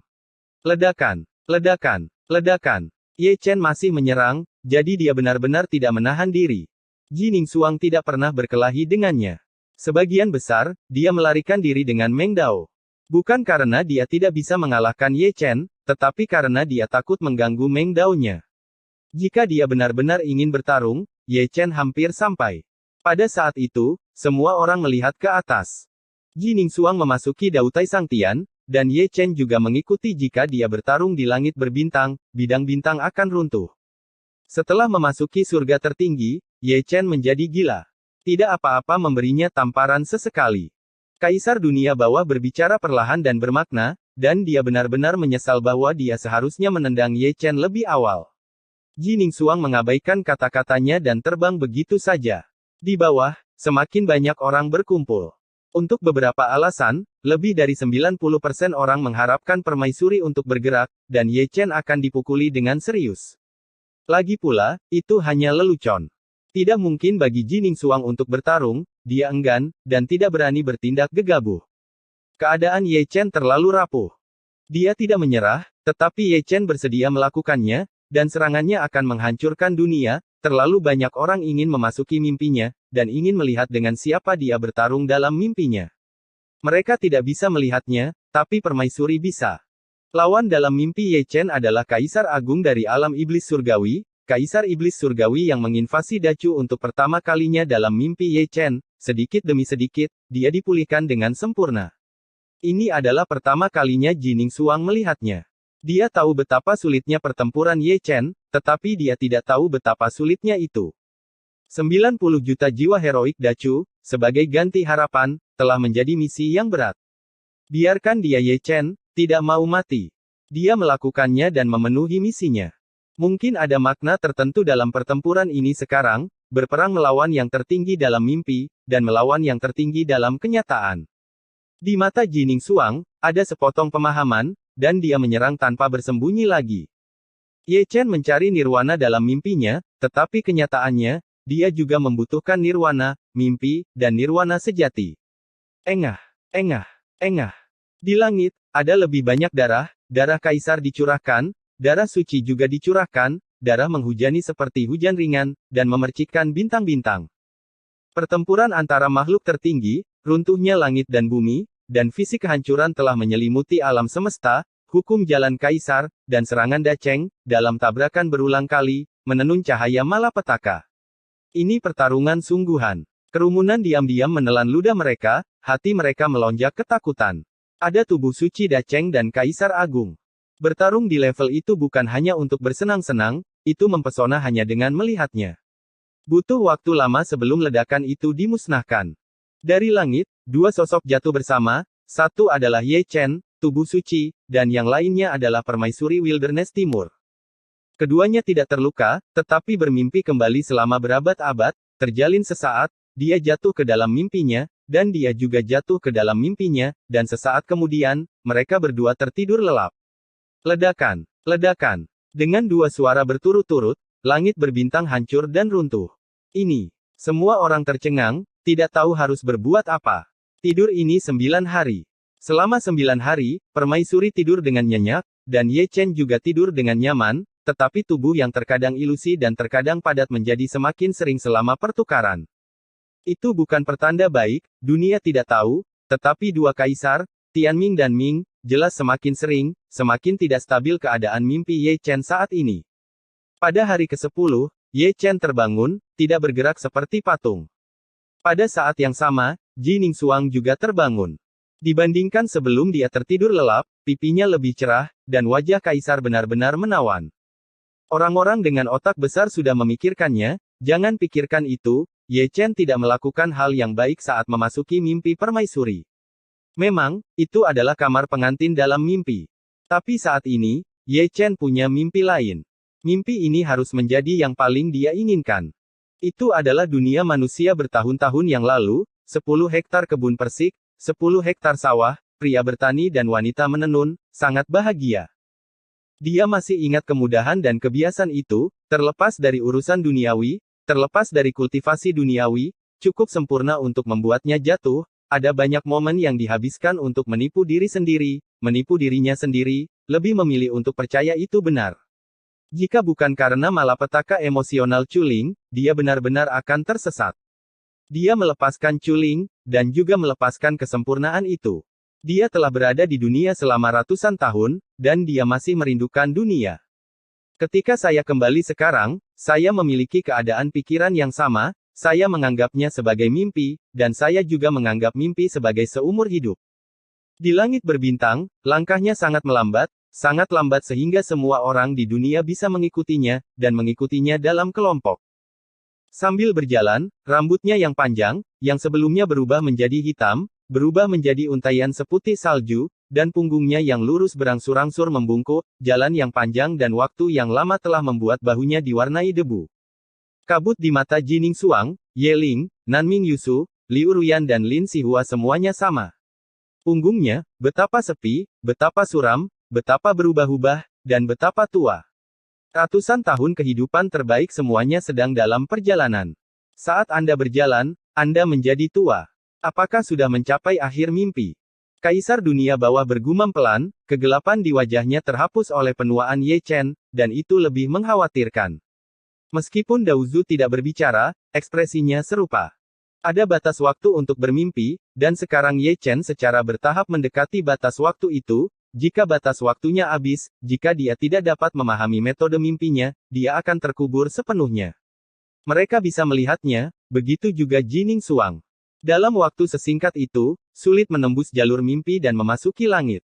Ledakan, ledakan, ledakan. Ye Chen masih menyerang, jadi dia benar-benar tidak menahan diri. Ji Ningsuang tidak pernah berkelahi dengannya. Sebagian besar, dia melarikan diri dengan Meng Dao. Bukan karena dia tidak bisa mengalahkan Ye Chen, tetapi karena dia takut mengganggu Meng Dao-nya. Jika dia benar-benar ingin bertarung, Ye Chen hampir sampai. Pada saat itu, semua orang melihat ke atas. Ji Ningsuang memasuki Dautai Sangtian, dan Ye Chen juga mengikuti. Jika dia bertarung di langit berbintang, bidang bintang akan runtuh. Setelah memasuki surga tertinggi, Ye Chen menjadi gila. Tidak apa-apa memberinya tamparan sesekali. Kaisar dunia bawah berbicara perlahan dan bermakna, dan dia benar-benar menyesal bahwa dia seharusnya menendang Ye Chen lebih awal. Ji Ningsuang mengabaikan kata-katanya dan terbang begitu saja. Di bawah, semakin banyak orang berkumpul. Untuk beberapa alasan, lebih dari 90% orang mengharapkan permaisuri untuk bergerak, dan Ye Chen akan dipukuli dengan serius. Lagi pula, itu hanya lelucon. Tidak mungkin bagi Ji Ningsuang untuk bertarung, dia enggan, dan tidak berani bertindak gegabah. Keadaan Ye Chen terlalu rapuh. Dia tidak menyerah, tetapi Ye Chen bersedia melakukannya, dan serangannya akan menghancurkan dunia, terlalu banyak orang ingin memasuki mimpinya, dan ingin melihat dengan siapa dia bertarung dalam mimpinya. Mereka tidak bisa melihatnya, tapi permaisuri bisa. Lawan dalam mimpi Ye Chen adalah Kaisar Agung dari alam iblis surgawi, Kaisar Iblis Surgawi yang menginvasi Dacu untuk pertama kalinya dalam mimpi Ye Chen. Sedikit demi sedikit, dia dipulihkan dengan sempurna. Ini adalah pertama kalinya Jining Suang melihatnya. Dia tahu betapa sulitnya pertempuran Ye Chen, tetapi dia tidak tahu betapa sulitnya itu. 90 juta jiwa heroik Dacu, sebagai ganti harapan, telah menjadi misi yang berat. Biarkan dia Ye Chen, tidak mau mati. Dia melakukannya dan memenuhi misinya. Mungkin ada makna tertentu dalam pertempuran ini sekarang, berperang melawan yang tertinggi dalam mimpi, dan melawan yang tertinggi dalam kenyataan. Di mata Jining Suang, ada sepotong pemahaman, dan dia menyerang tanpa bersembunyi lagi. Ye Chen mencari nirwana dalam mimpinya, tetapi kenyataannya, dia juga membutuhkan nirwana, mimpi, dan nirwana sejati. Engah, engah, engah. Di langit, ada lebih banyak darah, darah kaisar dicurahkan, darah suci juga dicurahkan, darah menghujani seperti hujan ringan, dan memercikkan bintang-bintang. Pertempuran antara makhluk tertinggi, runtuhnya langit dan bumi, dan visi kehancuran telah menyelimuti alam semesta, hukum jalan kaisar, dan serangan Dacheng, dalam tabrakan berulang kali, menenun cahaya malapetaka. Ini pertarungan sungguhan. Kerumunan diam-diam menelan ludah mereka, hati mereka melonjak ketakutan. Ada tubuh suci Dacheng dan Kaisar Agung. Bertarung di level itu bukan hanya untuk bersenang-senang, itu mempesona hanya dengan melihatnya. Butuh waktu lama sebelum ledakan itu dimusnahkan. Dari langit, dua sosok jatuh bersama, satu adalah Ye Chen, tubuh suci, dan yang lainnya adalah permaisuri Wilderness Timur. Keduanya tidak terluka, tetapi bermimpi kembali selama berabad-abad, terjalin sesaat, dia jatuh ke dalam mimpinya, dan dia juga jatuh ke dalam mimpinya, dan sesaat kemudian, mereka berdua tertidur lelap. Ledakan, ledakan. Dengan dua suara berturut-turut, langit berbintang hancur dan runtuh. Ini, semua orang tercengang, tidak tahu harus berbuat apa. Tidur ini 9 hari. Selama 9 hari, permaisuri tidur dengan nyenyak, dan Ye Chen juga tidur dengan nyaman, tetapi tubuh yang terkadang ilusi dan terkadang padat menjadi semakin sering selama pertukaran. Itu bukan pertanda baik, dunia tidak tahu, tetapi dua kaisar, Tianming dan Ming, jelas semakin sering, semakin tidak stabil keadaan mimpi Ye Chen saat ini. Pada hari ke-10, Ye Chen terbangun, tidak bergerak seperti patung. Pada saat yang sama, Jining Suang juga terbangun. Dibandingkan sebelum dia tertidur lelap, pipinya lebih cerah, dan wajah kaisar benar-benar menawan. Orang-orang dengan otak besar sudah memikirkannya, jangan pikirkan itu, Ye Chen tidak melakukan hal yang baik saat memasuki mimpi permaisuri. Memang, itu adalah kamar pengantin dalam mimpi. Tapi saat ini, Ye Chen punya mimpi lain. Mimpi ini harus menjadi yang paling dia inginkan. Itu adalah dunia manusia bertahun-tahun yang lalu, 10 hektar kebun persik, 10 hektar sawah, pria bertani dan wanita menenun, sangat bahagia. Dia masih ingat kemudahan dan kebiasaan itu, terlepas dari urusan duniawi, terlepas dari kultivasi duniawi, cukup sempurna untuk membuatnya jatuh, ada banyak momen yang dihabiskan untuk menipu diri sendiri, menipu dirinya sendiri, lebih memilih untuk percaya itu benar. Jika bukan karena malapetaka emosional Chuling, dia benar-benar akan tersesat. Dia melepaskan Chuling, dan juga melepaskan kesempurnaan itu. Dia telah berada di dunia selama ratusan tahun, dan dia masih merindukan dunia. Ketika saya kembali sekarang, saya memiliki keadaan pikiran yang sama, saya menganggapnya sebagai mimpi, dan saya juga menganggap mimpi sebagai seumur hidup. Di langit berbintang, langkahnya sangat lambat sehingga semua orang di dunia bisa mengikutinya, dan mengikutinya dalam kelompok. Sambil berjalan, rambutnya yang panjang, yang sebelumnya berubah menjadi hitam, berubah menjadi untaian seputih salju, dan punggungnya yang lurus berangsur-angsur membungkuk, jalan yang panjang dan waktu yang lama telah membuat bahunya diwarnai debu. Kabut di mata Jining Suang, Ye Ling, Nanming Yusu, Liu Ruyan dan Lin Sihua semuanya sama. Punggungnya, betapa sepi, betapa suram, betapa berubah-ubah, dan betapa tua. Ratusan tahun kehidupan terbaik semuanya sedang dalam perjalanan. Saat Anda berjalan, Anda menjadi tua. Apakah sudah mencapai akhir mimpi? Kaisar dunia bawah bergumam pelan, kegelapan di wajahnya terhapus oleh penuaan Ye Chen, dan itu lebih mengkhawatirkan. Meskipun Daozu tidak berbicara, ekspresinya serupa. Ada batas waktu untuk bermimpi, dan sekarang Ye Chen secara bertahap mendekati batas waktu itu. Jika batas waktunya habis, jika dia tidak dapat memahami metode mimpinya, dia akan terkubur sepenuhnya. Mereka bisa melihatnya, begitu juga Jining Suang. Dalam waktu sesingkat itu, sulit menembus jalur mimpi dan memasuki langit.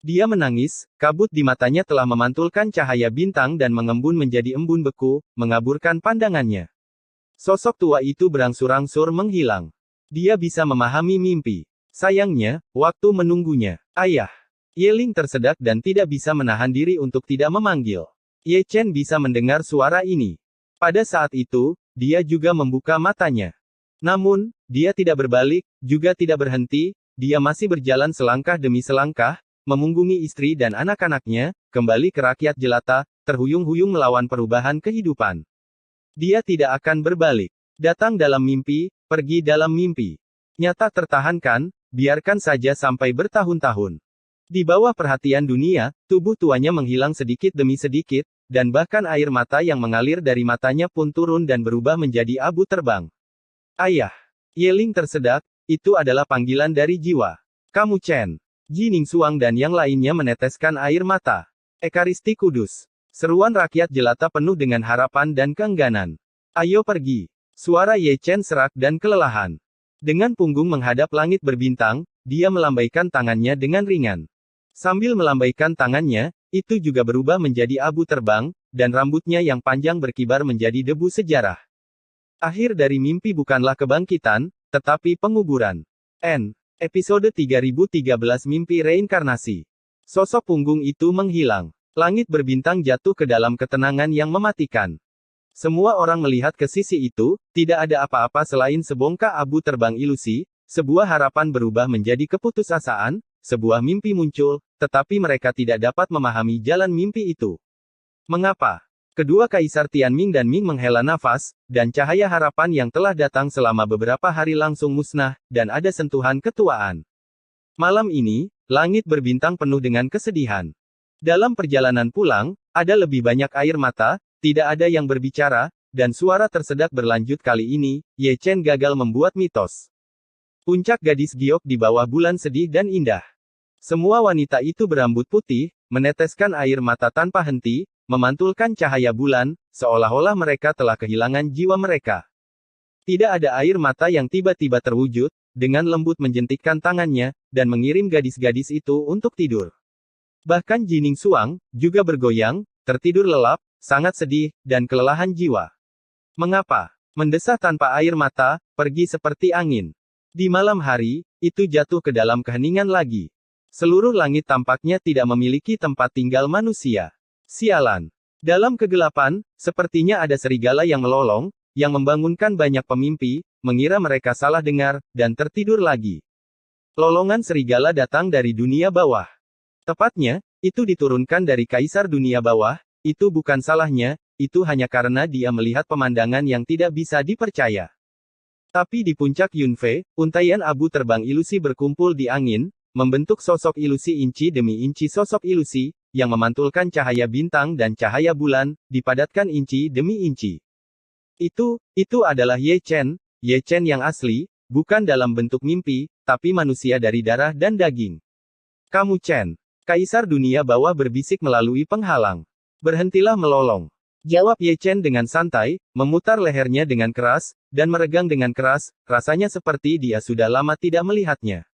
Dia menangis, kabut di matanya telah memantulkan cahaya bintang dan mengembun menjadi embun beku, mengaburkan pandangannya. Sosok tua itu berangsur-angsur menghilang. Dia bisa memahami mimpi. Sayangnya, waktu menunggunya. Ayah. Ye Ling tersedak dan tidak bisa menahan diri untuk tidak memanggil. Ye Chen bisa mendengar suara ini. Pada saat itu, dia juga membuka matanya. Namun, dia tidak berbalik, juga tidak berhenti, dia masih berjalan selangkah demi selangkah, memunggungi istri dan anak-anaknya, kembali ke rakyat jelata, terhuyung-huyung melawan perubahan kehidupan. Dia tidak akan berbalik. Datang dalam mimpi, pergi dalam mimpi. Nyata tertahankan, biarkan saja sampai bertahun-tahun. Di bawah perhatian dunia, tubuh tuanya menghilang sedikit demi sedikit, dan bahkan air mata yang mengalir dari matanya pun turun dan berubah menjadi abu terbang. Ayah. Ye Ling tersedak, itu adalah panggilan dari jiwa. Kamu Chen. Jining Suang dan yang lainnya meneteskan air mata. Ekaristi Kudus. Seruan rakyat jelata penuh dengan harapan dan keengganan. Ayo pergi. Suara Ye Chen serak dan kelelahan. Dengan punggung menghadap langit berbintang, dia melambaikan tangannya dengan ringan. Sambil melambaikan tangannya, itu juga berubah menjadi abu terbang, dan rambutnya yang panjang berkibar menjadi debu sejarah. Akhir dari mimpi bukanlah kebangkitan, tetapi penguburan. Episode 3013 Mimpi Reinkarnasi. Sosok punggung itu menghilang. Langit berbintang jatuh ke dalam ketenangan yang mematikan. Semua orang melihat ke sisi itu, tidak ada apa-apa selain sebongkah abu terbang ilusi, sebuah harapan berubah menjadi keputusasaan, sebuah mimpi muncul, tetapi mereka tidak dapat memahami jalan mimpi itu. Mengapa? Kedua Kaisar Tianming dan Ming menghela nafas, dan cahaya harapan yang telah datang selama beberapa hari langsung musnah, dan ada sentuhan ketuaan. Malam ini, langit berbintang penuh dengan kesedihan. Dalam perjalanan pulang, ada lebih banyak air mata, tidak ada yang berbicara, dan suara tersedak berlanjut kali ini, Ye Chen gagal membuat mitos. Puncak gadis giok di bawah bulan sedih dan indah. Semua wanita itu berambut putih, meneteskan air mata tanpa henti, memantulkan cahaya bulan, seolah-olah mereka telah kehilangan jiwa mereka. Tidak ada air mata yang tiba-tiba terwujud, dengan lembut menjentikkan tangannya, dan mengirim gadis-gadis itu untuk tidur. Bahkan Jining Suang, juga bergoyang, tertidur lelap, sangat sedih, dan kelelahan jiwa. Mengapa? Mendesah tanpa air mata, pergi seperti angin. Di malam hari, itu jatuh ke dalam keheningan lagi. Seluruh langit tampaknya tidak memiliki tempat tinggal manusia. Sialan. Dalam kegelapan, sepertinya ada serigala yang melolong, yang membangunkan banyak pemimpi, mengira mereka salah dengar, dan tertidur lagi. Lolongan serigala datang dari dunia bawah. Tepatnya, itu diturunkan dari Kaisar Dunia Bawah, itu bukan salahnya, itu hanya karena dia melihat pemandangan yang tidak bisa dipercaya. Tapi di puncak Yunfei, untaian abu terbang ilusi berkumpul di angin, membentuk sosok ilusi inci demi inci sosok ilusi, yang memantulkan cahaya bintang dan cahaya bulan, dipadatkan inci demi inci. Itu adalah Ye Chen yang asli, bukan dalam bentuk mimpi, tapi manusia dari darah dan daging. Kamu Chen. Kaisar Dunia Bawah berbisik melalui penghalang. Berhentilah melolong. Jawab Ye Chen dengan santai, memutar lehernya dengan keras, dan meregang dengan keras, rasanya seperti dia sudah lama tidak melihatnya.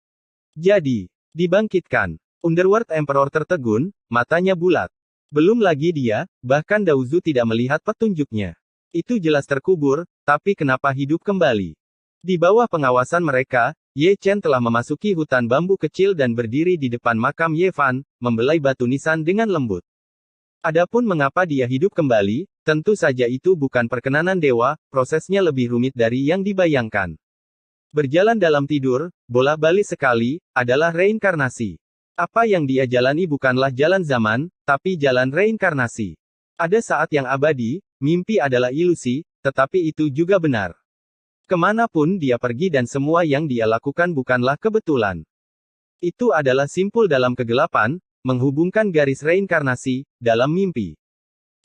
Jadi, dibangkitkan. Underworld Emperor tertegun, matanya bulat. Belum lagi dia, bahkan Daozu tidak melihat petunjuknya. Itu jelas terkubur, tapi kenapa hidup kembali? Di bawah pengawasan mereka, Ye Chen telah memasuki hutan bambu kecil dan berdiri di depan makam Ye Fan, membelai batu nisan dengan lembut. Adapun mengapa dia hidup kembali, tentu saja itu bukan perkenanan dewa, prosesnya lebih rumit dari yang dibayangkan. Berjalan dalam tidur, bolak-balik sekali, adalah reinkarnasi. Apa yang dia jalani bukanlah jalan zaman, tapi jalan reinkarnasi. Ada saat yang abadi, mimpi adalah ilusi, tetapi itu juga benar. Kemanapun dia pergi dan semua yang dia lakukan bukanlah kebetulan. Itu adalah simpul dalam kegelapan, menghubungkan garis reinkarnasi, dalam mimpi.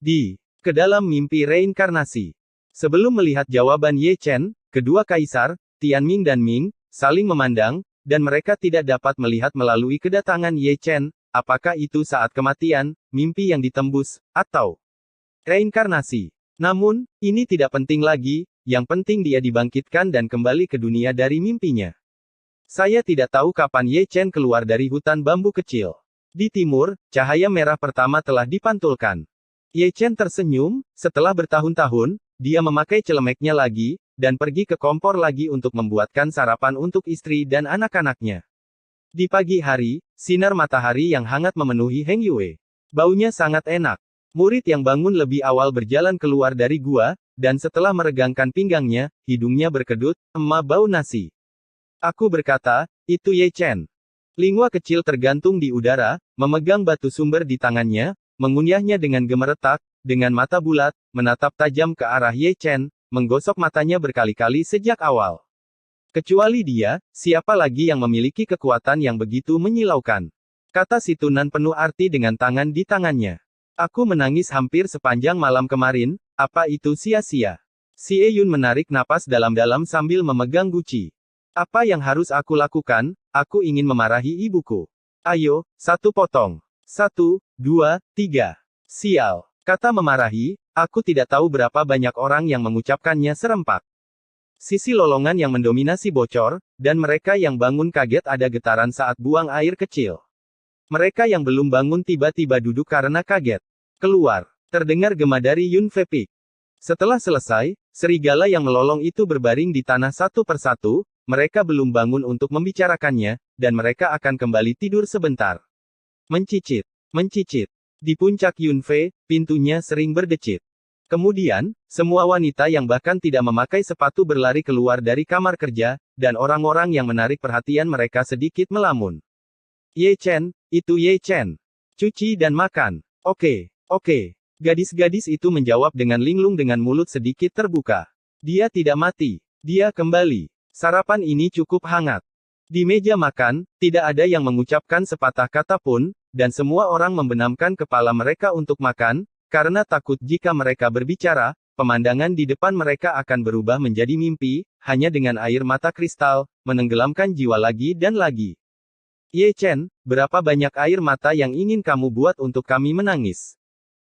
Di Ke dalam mimpi reinkarnasi. Sebelum melihat jawaban Ye Chen, kedua kaisar, Tianming dan Ming, saling memandang, dan mereka tidak dapat melihat melalui kedatangan Ye Chen, apakah itu saat kematian, mimpi yang ditembus, atau reinkarnasi. Namun, ini tidak penting lagi, yang penting dia dibangkitkan dan kembali ke dunia dari mimpinya. Saya tidak tahu kapan Ye Chen keluar dari hutan bambu kecil. Di timur, cahaya merah pertama telah dipantulkan. Ye Chen tersenyum, setelah bertahun-tahun, dia memakai celemeknya lagi, dan pergi ke kompor lagi untuk membuatkan sarapan untuk istri dan anak-anaknya. Di pagi hari, sinar matahari yang hangat memenuhi Heng Yue. Baunya sangat enak. Murid yang bangun lebih awal berjalan keluar dari gua, dan setelah meregangkan pinggangnya, hidungnya berkedut, bau nasi. Aku berkata, itu Ye Chen. Lingua kecil tergantung di udara, memegang batu sumber di tangannya, mengunyahnya dengan gemeretak, dengan mata bulat, menatap tajam ke arah Ye Chen, menggosok matanya berkali-kali sejak awal. Kecuali dia, siapa lagi yang memiliki kekuatan yang begitu menyilaukan? Kata si Tunan penuh arti dengan tangan di tangannya. Aku menangis hampir sepanjang malam kemarin, apa itu sia-sia? Si Eyun menarik napas dalam-dalam sambil memegang guci. Apa yang harus aku lakukan? Aku ingin memarahi ibuku. Ayo, satu potong. 1, 2, 3. Sial. Kata memarahi, aku tidak tahu berapa banyak orang yang mengucapkannya serempak. Sisi lolongan yang mendominasi bocor, dan mereka yang bangun kaget ada getaran saat buang air kecil. Mereka yang belum bangun tiba-tiba duduk karena kaget. Keluar. Terdengar gema dari Yun Fei Peak. Setelah selesai, serigala yang melolong itu berbaring di tanah satu persatu, mereka belum bangun untuk membicarakannya, dan mereka akan kembali tidur sebentar. Mencicit. Mencicit. Di puncak Yun Fei, pintunya sering berdecit. Kemudian, semua wanita yang bahkan tidak memakai sepatu berlari keluar dari kamar kerja, dan orang-orang yang menarik perhatian mereka sedikit melamun. Ye Chen, itu Ye Chen. Cuci dan makan. Oke. Oke. Gadis-gadis itu menjawab dengan linglung dengan mulut sedikit terbuka. Dia tidak mati. Dia kembali. Sarapan ini cukup hangat. Di meja makan, tidak ada yang mengucapkan sepatah kata pun, dan semua orang membenamkan kepala mereka untuk makan, karena takut jika mereka berbicara, pemandangan di depan mereka akan berubah menjadi mimpi, hanya dengan air mata kristal, menenggelamkan jiwa lagi dan lagi. Ye Chen, berapa banyak air mata yang ingin kamu buat untuk kami menangis?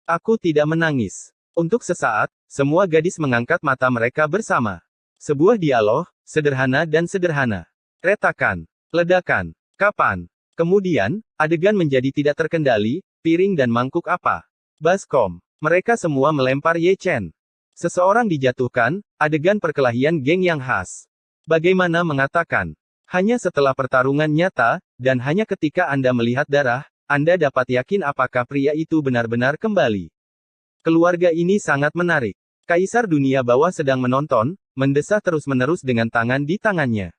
Aku tidak menangis. Untuk sesaat, semua gadis mengangkat mata mereka bersama. Sebuah dialog, sederhana dan sederhana. Retakan. Ledakan. Kapan? Kemudian, adegan menjadi tidak terkendali, piring dan mangkuk apa? Baskom. Mereka semua melempar Ye Chen. Seseorang dijatuhkan, adegan perkelahian geng yang khas. Bagaimana mengatakan? Hanya setelah pertarungan nyata, dan hanya ketika Anda melihat darah, Anda dapat yakin apakah pria itu benar-benar kembali. Keluarga ini sangat menarik. Kaisar dunia bawah sedang menonton, mendesah terus-menerus dengan tangan di tangannya.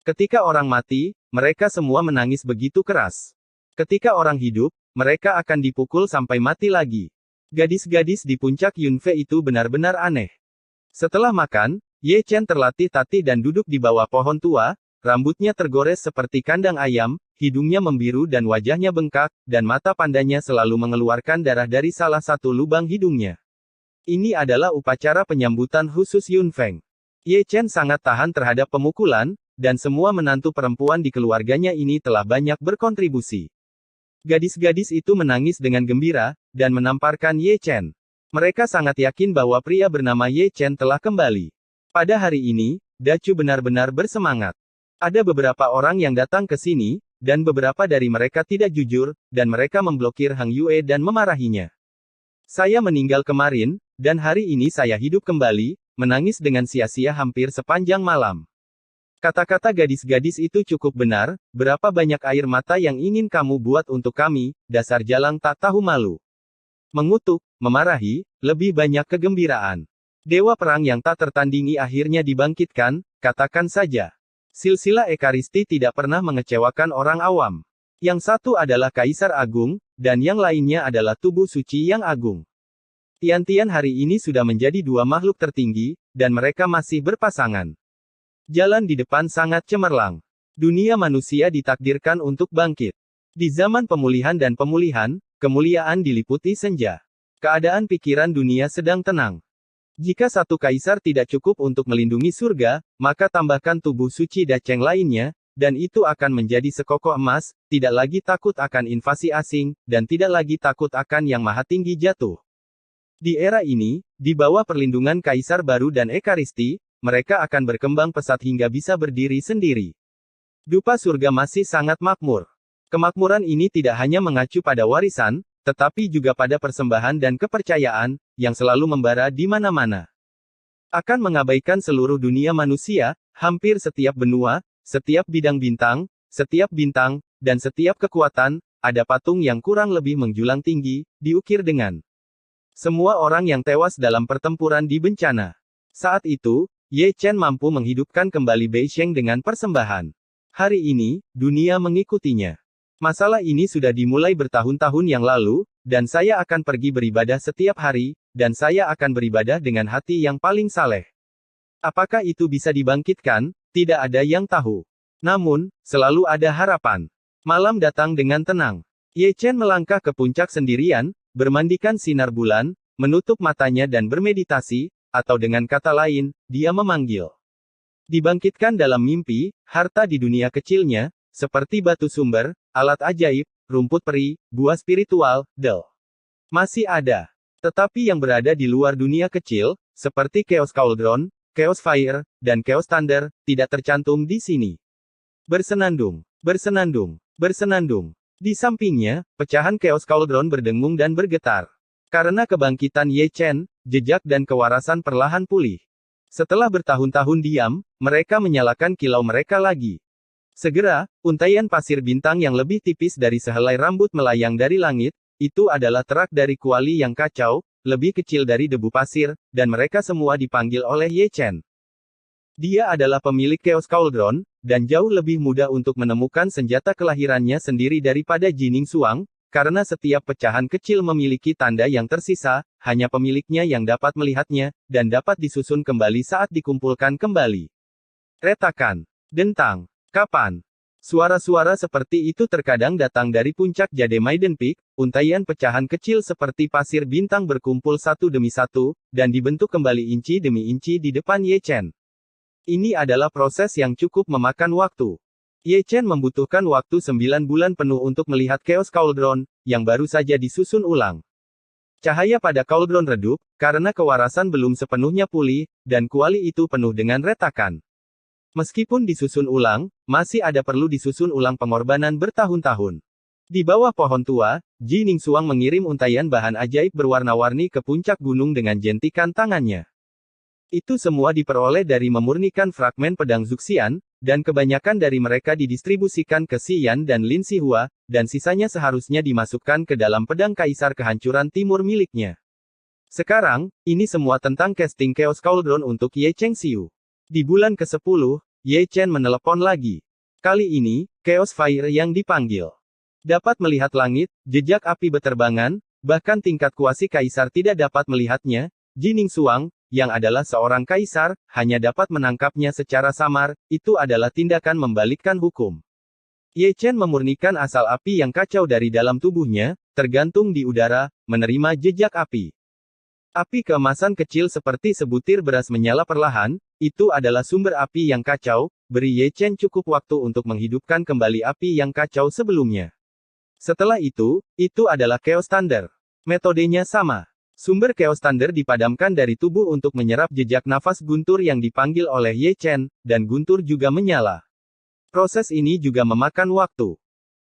Ketika orang mati, mereka semua menangis begitu keras. Ketika orang hidup, mereka akan dipukul sampai mati lagi. Gadis-gadis di puncak Yun Fei itu benar-benar aneh. Setelah makan, Ye Chen terlatih tatih dan duduk di bawah pohon tua, rambutnya tergores seperti kandang ayam, hidungnya membiru dan wajahnya bengkak, dan mata pandanya selalu mengeluarkan darah dari salah satu lubang hidungnya. Ini adalah upacara penyambutan khusus Yun Feng. Ye Chen sangat tahan terhadap pemukulan, dan semua menantu perempuan di keluarganya ini telah banyak berkontribusi. Gadis-gadis itu menangis dengan gembira, dan menamparkan Ye Chen. Mereka sangat yakin bahwa pria bernama Ye Chen telah kembali. Pada hari ini, Dacu benar-benar bersemangat. Ada beberapa orang yang datang ke sini, dan beberapa dari mereka tidak jujur, dan mereka memblokir Hang Yue dan memarahinya. Saya meninggal kemarin, dan hari ini saya hidup kembali, menangis dengan sia-sia hampir sepanjang malam. Kata-kata gadis-gadis itu cukup benar, berapa banyak air mata yang ingin kamu buat untuk kami, dasar jalang tak tahu malu. Mengutuk, memarahi, lebih banyak kegembiraan. Dewa perang yang tak tertandingi akhirnya dibangkitkan, katakan saja. Silsilah Ekaristi tidak pernah mengecewakan orang awam. Yang satu adalah Kaisar Agung, dan yang lainnya adalah tubuh suci yang agung. Tian-Tian hari ini sudah menjadi dua makhluk tertinggi, dan mereka masih berpasangan. Jalan di depan sangat cemerlang. Dunia manusia ditakdirkan untuk bangkit. Di zaman pemulihan dan pemulihan, kemuliaan diliputi senja. Keadaan pikiran dunia sedang tenang. Jika satu kaisar tidak cukup untuk melindungi surga, maka tambahkan tubuh suci Dacheng lainnya, dan itu akan menjadi sekokoh emas, tidak lagi takut akan invasi asing, dan tidak lagi takut akan yang maha tinggi jatuh. Di era ini, di bawah perlindungan kaisar baru dan Ekaristi, mereka akan berkembang pesat hingga bisa berdiri sendiri. Dupa surga masih sangat makmur. Kemakmuran ini tidak hanya mengacu pada warisan, tetapi juga pada persembahan dan kepercayaan, yang selalu membara di mana-mana. Akan mengabaikan seluruh dunia manusia, hampir setiap benua, setiap bidang bintang, dan setiap kekuatan, ada patung yang kurang lebih menjulang tinggi, diukir dengan semua orang yang tewas dalam pertempuran di bencana. Saat itu, Ye Chen mampu menghidupkan kembali Beisheng dengan persembahan. Hari ini, dunia mengikutinya. Masalah ini sudah dimulai bertahun-tahun yang lalu, dan saya akan pergi beribadah setiap hari, dan saya akan beribadah dengan hati yang paling saleh. Apakah itu bisa dibangkitkan? Tidak ada yang tahu. Namun, selalu ada harapan. Malam datang dengan tenang. Ye Chen melangkah ke puncak sendirian, bermandikan sinar bulan, menutup matanya dan bermeditasi, atau dengan kata lain, dia memanggil. Dibangkitkan dalam mimpi, harta di dunia kecilnya, seperti batu sumber, alat ajaib, rumput peri, buah spiritual, masih ada. Tetapi yang berada di luar dunia kecil, seperti Chaos Cauldron, Chaos Fire, dan Chaos Thunder, tidak tercantum di sini. Bersenandung, bersenandung, bersenandung. Di sampingnya, pecahan Chaos Cauldron berdengung dan bergetar. Karena kebangkitan Ye Chen, jejak dan kewarasan perlahan pulih. Setelah bertahun-tahun diam, mereka menyalakan kilau mereka lagi. Segera, untaian pasir bintang yang lebih tipis dari sehelai rambut melayang dari langit, itu adalah terak dari kuali yang kacau, lebih kecil dari debu pasir, dan mereka semua dipanggil oleh Ye Chen. Dia adalah pemilik Chaos Cauldron, dan jauh lebih mudah untuk menemukan senjata kelahirannya sendiri daripada Jining Suang, karena setiap pecahan kecil memiliki tanda yang tersisa, hanya pemiliknya yang dapat melihatnya, dan dapat disusun kembali saat dikumpulkan kembali. Retakan. Dentang. Kapan? Suara-suara seperti itu terkadang datang dari puncak Jade Maiden Peak, untaian pecahan kecil seperti pasir bintang berkumpul satu demi satu, dan dibentuk kembali inci demi inci di depan Ye Chen. Ini adalah proses yang cukup memakan waktu. Ye Chen membutuhkan waktu 9 bulan penuh untuk melihat Chaos Cauldron, yang baru saja disusun ulang. Cahaya pada Cauldron redup, karena kewarasan belum sepenuhnya pulih, dan kuali itu penuh dengan retakan. Meskipun disusun ulang, masih ada perlu disusun ulang pengorbanan bertahun-tahun. Di bawah pohon tua, Jining Suang mengirim untaian bahan ajaib berwarna-warni ke puncak gunung dengan jentikan tangannya. Itu semua diperoleh dari memurnikan fragmen pedang Zuxian, dan kebanyakan dari mereka didistribusikan ke Xiyan dan Lin Sihua, dan sisanya seharusnya dimasukkan ke dalam pedang Kaisar Kehancuran Timur miliknya. Sekarang, ini semua tentang casting Chaos Cauldron untuk Ye Chengxiu. Di bulan ke-10, Ye Chen menelepon lagi. Kali ini, Chaos Fire yang dipanggil. Dapat melihat langit, jejak api beterbangan, bahkan tingkat kuasi kaisar tidak dapat melihatnya. Jining Suang, yang adalah seorang kaisar, hanya dapat menangkapnya secara samar, itu adalah tindakan membalikkan hukum. Ye Chen memurnikan asal api yang kacau dari dalam tubuhnya, tergantung di udara, menerima jejak api. Api keemasan kecil seperti sebutir beras menyala perlahan, itu adalah sumber api yang kacau, beri Ye Chen cukup waktu untuk menghidupkan kembali api yang kacau sebelumnya. Setelah itu adalah Chaos Thunder. Metodenya sama. Sumber Chaos Thunder dipadamkan dari tubuh untuk menyerap jejak nafas guntur yang dipanggil oleh Ye Chen, dan guntur juga menyala. Proses ini juga memakan waktu.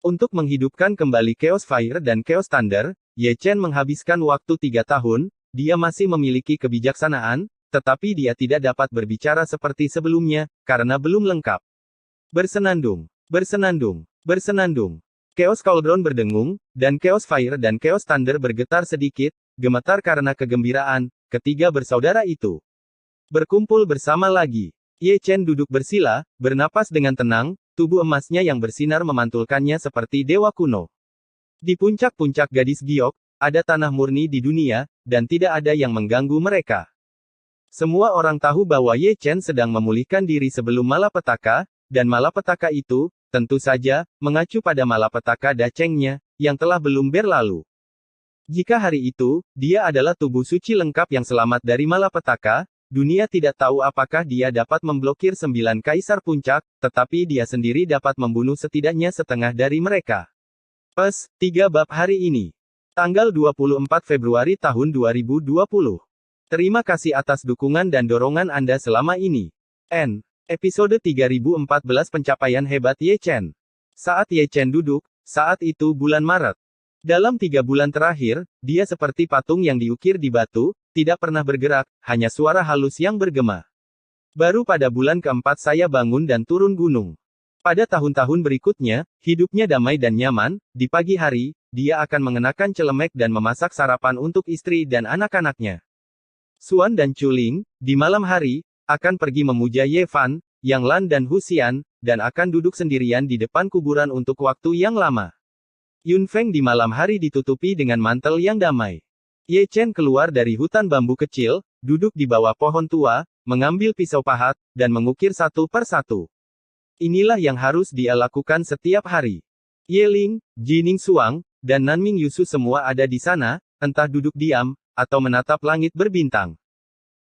Untuk menghidupkan kembali Chaos Fire dan Chaos Thunder, Ye Chen menghabiskan waktu 3 tahun, dia masih memiliki kebijaksanaan, tetapi dia tidak dapat berbicara seperti sebelumnya, karena belum lengkap. Bersenandung, bersenandung, bersenandung. Chaos Cauldron berdengung, dan Chaos Fire dan Chaos Thunder bergetar sedikit, gemetar karena kegembiraan, ketiga bersaudara itu berkumpul bersama lagi. Ye Chen duduk bersila, bernapas dengan tenang, tubuh emasnya yang bersinar memantulkannya seperti dewa kuno. Di puncak-puncak gadis giok, ada tanah murni di dunia, dan tidak ada yang mengganggu mereka. Semua orang tahu bahwa Ye Chen sedang memulihkan diri sebelum malapetaka, dan malapetaka itu, tentu saja, mengacu pada malapetaka Dachengnya, yang telah belum berlalu. Jika hari itu, dia adalah tubuh suci lengkap yang selamat dari malapetaka, dunia tidak tahu apakah dia dapat memblokir 9 kaisar puncak, tetapi dia sendiri dapat membunuh setidaknya setengah dari mereka. Pes, 3 bab hari ini. Tanggal 24 Februari tahun 2020. Terima kasih atas dukungan dan dorongan Anda selama ini. Episode 3014 Pencapaian Hebat Ye Chen. Saat Ye Chen duduk, saat itu bulan Maret. Dalam 3 bulan terakhir, dia seperti patung yang diukir di batu, tidak pernah bergerak, hanya suara halus yang bergema. Baru pada bulan keempat saya bangun dan turun gunung. Pada tahun-tahun berikutnya, hidupnya damai dan nyaman. Di pagi hari, dia akan mengenakan celemek dan memasak sarapan untuk istri dan anak-anaknya. Xuan dan Chuling, di malam hari, akan pergi memuja Ye Fan, Yang Lan dan Hu Xian, dan akan duduk sendirian di depan kuburan untuk waktu yang lama. Yun Feng di malam hari ditutupi dengan mantel yang damai. Ye Chen keluar dari hutan bambu kecil, duduk di bawah pohon tua, mengambil pisau pahat, dan mengukir satu per satu. Inilah yang harus dia lakukan setiap hari. Ye Ling, Jining Suang, dan Nanming Yusu semua ada di sana, entah duduk diam, atau menatap langit berbintang.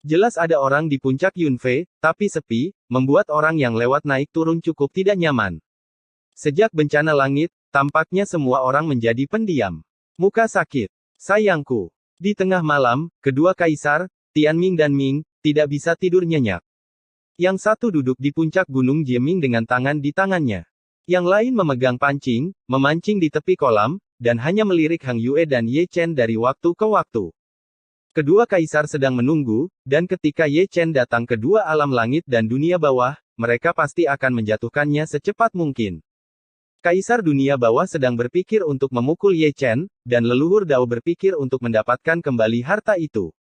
Jelas ada orang di puncak Yunfei, tapi sepi, membuat orang yang lewat naik turun cukup tidak nyaman. Sejak bencana langit, tampaknya semua orang menjadi pendiam. Muka sakit. Sayangku. Di tengah malam, kedua kaisar, Tianming dan Ming, tidak bisa tidur nyenyak. Yang satu duduk di puncak gunung Jieming dengan tangan di tangannya. Yang lain memegang pancing, memancing di tepi kolam, dan hanya melirik Hang Yue dan Ye Chen dari waktu ke waktu. Kedua kaisar sedang menunggu, dan ketika Ye Chen datang ke dua alam langit dan dunia bawah, mereka pasti akan menjatuhkannya secepat mungkin. Kaisar dunia bawah sedang berpikir untuk memukul Ye Chen, dan leluhur Dao berpikir untuk mendapatkan kembali harta itu.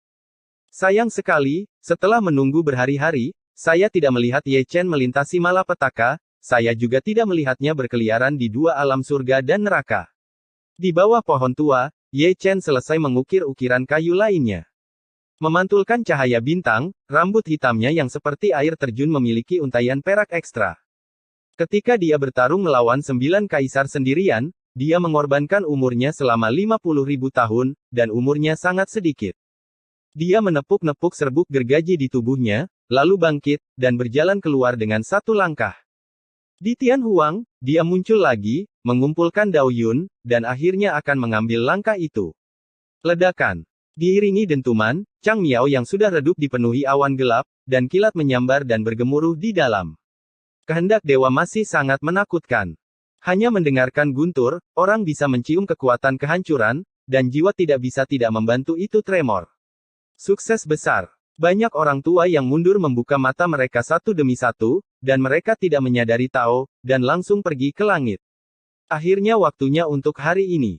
Sayang sekali, setelah menunggu berhari-hari, saya tidak melihat Ye Chen melintasi malapetaka, saya juga tidak melihatnya berkeliaran di dua alam surga dan neraka. Di bawah pohon tua, Ye Chen selesai mengukir ukiran kayu lainnya. Memantulkan cahaya bintang, rambut hitamnya yang seperti air terjun memiliki untaian perak ekstra. Ketika dia bertarung melawan 9 kaisar sendirian, dia mengorbankan umurnya selama 50.000 tahun, dan umurnya sangat sedikit. Dia menepuk-nepuk serbuk gergaji di tubuhnya, lalu bangkit, dan berjalan keluar dengan satu langkah. Di Tianhuang, dia muncul lagi, mengumpulkan Dao Yun, dan akhirnya akan mengambil langkah itu. Ledakan. Diiringi dentuman, Chang Miao yang sudah redup dipenuhi awan gelap, dan kilat menyambar dan bergemuruh di dalam. Kehendak dewa masih sangat menakutkan. Hanya mendengarkan guntur, orang bisa mencium kekuatan kehancuran, dan jiwa tidak bisa tidak membantu itu tremor. Sukses besar. Banyak orang tua yang mundur membuka mata mereka satu demi satu, dan mereka tidak menyadari Tao, dan langsung pergi ke langit. Akhirnya waktunya untuk hari ini.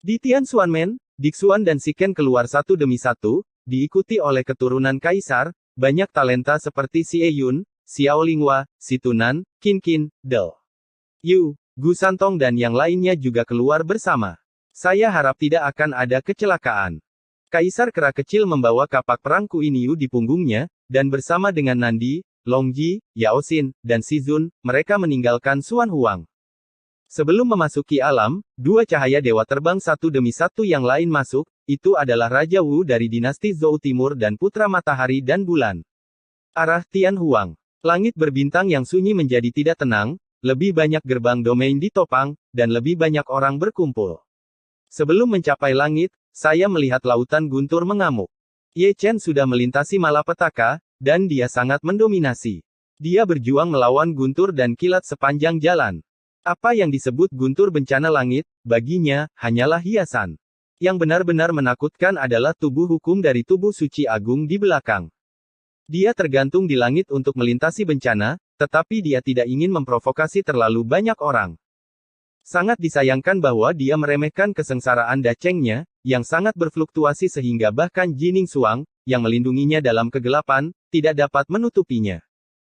Di Tianxuanmen, Dixuan dan Shiken keluar satu demi satu, diikuti oleh keturunan kaisar, banyak talenta seperti Xie Yun, Xiao Linghua, Situnan, Qin, Del Yu, Gu Santong dan yang lainnya juga keluar bersama. Saya harap tidak akan ada kecelakaan. Kaisar kera kecil membawa kapak perang Kuiniu di punggungnya, dan bersama dengan Nandi, Longji, Yao Xin, dan Shizun, mereka meninggalkan Xuan Huang. Sebelum memasuki alam, dua cahaya dewa terbang satu demi satu yang lain masuk, itu adalah Raja Wu dari dinasti Zhou Timur dan Putra Matahari dan Bulan. Arah Tianhuang. Langit berbintang yang sunyi menjadi tidak tenang, lebih banyak gerbang domain ditopang, dan lebih banyak orang berkumpul. Sebelum mencapai langit, saya melihat lautan guntur mengamuk. Ye Chen sudah melintasi malapetaka, dan dia sangat mendominasi. Dia berjuang melawan guntur dan kilat sepanjang jalan. Apa yang disebut guntur bencana langit, baginya, hanyalah hiasan. Yang benar-benar menakutkan adalah tubuh hukum dari tubuh suci agung di belakang. Dia tergantung di langit untuk melintasi bencana, tetapi dia tidak ingin memprovokasi terlalu banyak orang. Sangat disayangkan bahwa dia meremehkan kesengsaraan dacengnya, yang sangat berfluktuasi sehingga bahkan Jining Suang, yang melindunginya dalam kegelapan, tidak dapat menutupinya.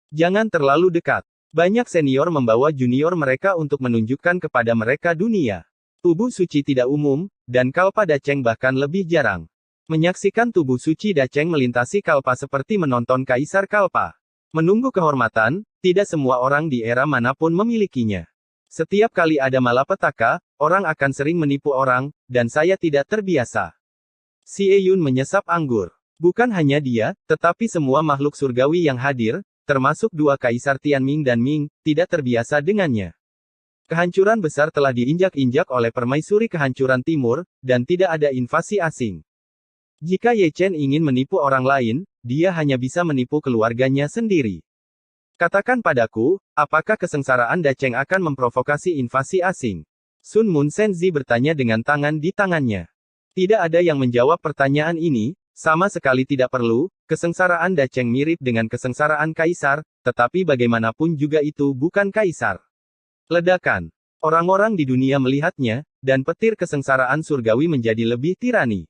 Jangan terlalu dekat. Banyak senior membawa junior mereka untuk menunjukkan kepada mereka dunia. Tubuh suci tidak umum, dan kalpa daceng bahkan lebih jarang. Menyaksikan tubuh suci daceng melintasi kalpa seperti menonton kaisar kalpa. Menunggu kehormatan, tidak semua orang di era manapun memilikinya. Setiap kali ada malapetaka, orang akan sering menipu orang, dan saya tidak terbiasa. Xie Yun menyesap anggur. Bukan hanya dia, tetapi semua makhluk surgawi yang hadir, termasuk dua kaisar Tianming dan Ming, tidak terbiasa dengannya. Kehancuran besar telah diinjak-injak oleh permaisuri kehancuran timur, dan tidak ada invasi asing. Jika Ye Chen ingin menipu orang lain, dia hanya bisa menipu keluarganya sendiri. Katakan padaku, apakah kesengsaraan Dacheng akan memprovokasi invasi asing? Sun Mun Senzi bertanya dengan tangan di tangannya. Tidak ada yang menjawab pertanyaan ini, sama sekali tidak perlu, kesengsaraan Dacheng mirip dengan kesengsaraan kaisar, tetapi bagaimanapun juga itu bukan kaisar. Ledakan. Orang-orang di dunia melihatnya, dan petir kesengsaraan surgawi menjadi lebih tirani.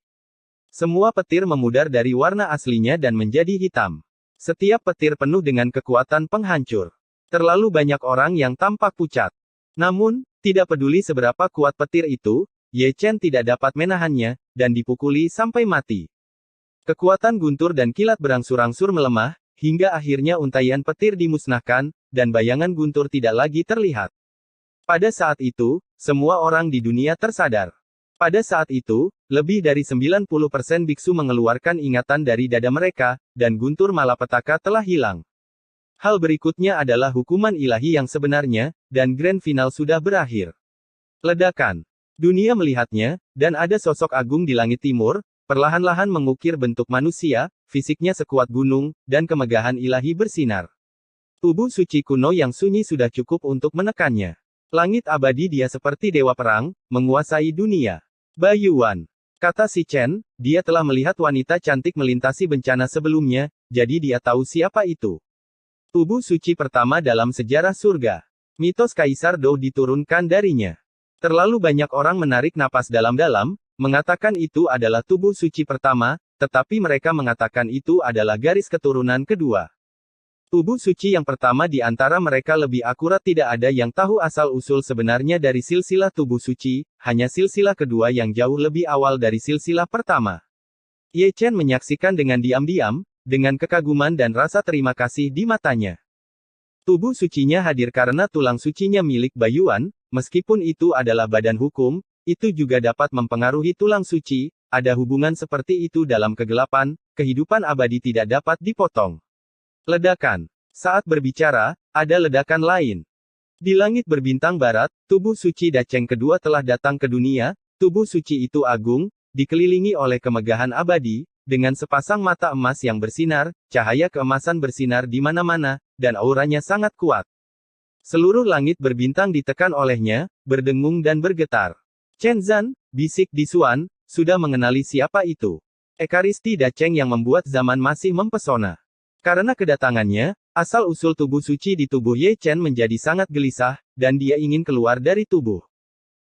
Semua petir memudar dari warna aslinya dan menjadi hitam. Setiap petir penuh dengan kekuatan penghancur. Terlalu banyak orang yang tampak pucat. Namun, tidak peduli seberapa kuat petir itu, Ye Chen tidak dapat menahannya, dan dipukuli sampai mati. Kekuatan guntur dan kilat berangsur-angsur melemah, hingga akhirnya untaian petir dimusnahkan, dan bayangan guntur tidak lagi terlihat. Pada saat itu, semua orang di dunia tersadar. Pada saat itu, lebih dari 90% biksu mengeluarkan ingatan dari dada mereka, dan guntur malapetaka telah hilang. Hal berikutnya adalah hukuman ilahi yang sebenarnya, dan grand final sudah berakhir. Ledakan. Dunia melihatnya, dan ada sosok agung di langit timur, perlahan-lahan mengukir bentuk manusia, fisiknya sekuat gunung, dan kemegahan ilahi bersinar. Tubuh suci kuno yang sunyi sudah cukup untuk menekannya. Langit abadi dia seperti dewa perang, menguasai dunia. Bai Yuan, kata si Chen, dia telah melihat wanita cantik melintasi bencana sebelumnya, jadi dia tahu siapa itu. Tubuh suci pertama dalam sejarah surga. Mitos Kaisar Dou diturunkan darinya. Terlalu banyak orang menarik napas dalam-dalam, mengatakan itu adalah tubuh suci pertama, tetapi mereka mengatakan itu adalah garis keturunan kedua. Tubuh suci yang pertama di antara mereka lebih akurat, tidak ada yang tahu asal-usul sebenarnya dari silsilah tubuh suci, hanya silsilah kedua yang jauh lebih awal dari silsilah pertama. Ye Chen menyaksikan dengan diam-diam, dengan kekaguman dan rasa terima kasih di matanya. Tubuh sucinya hadir karena tulang sucinya milik Bai Yuan, meskipun itu adalah badan hukum, itu juga dapat mempengaruhi tulang suci, ada hubungan seperti itu dalam kegelapan, kehidupan abadi tidak dapat dipotong. Ledakan. Saat berbicara, ada ledakan lain. Di langit berbintang barat, tubuh suci Dacheng kedua telah datang ke dunia, tubuh suci itu agung, dikelilingi oleh kemegahan abadi, dengan sepasang mata emas yang bersinar, cahaya keemasan bersinar di mana-mana, dan auranya sangat kuat. Seluruh langit berbintang ditekan olehnya, berdengung dan bergetar. Chen Zan, bisik di Xuan, sudah mengenali siapa itu. Ekaristi Dacheng yang membuat zaman masih mempesona. Karena kedatangannya, asal-usul tubuh suci di tubuh Ye Chen menjadi sangat gelisah, dan dia ingin keluar dari tubuh.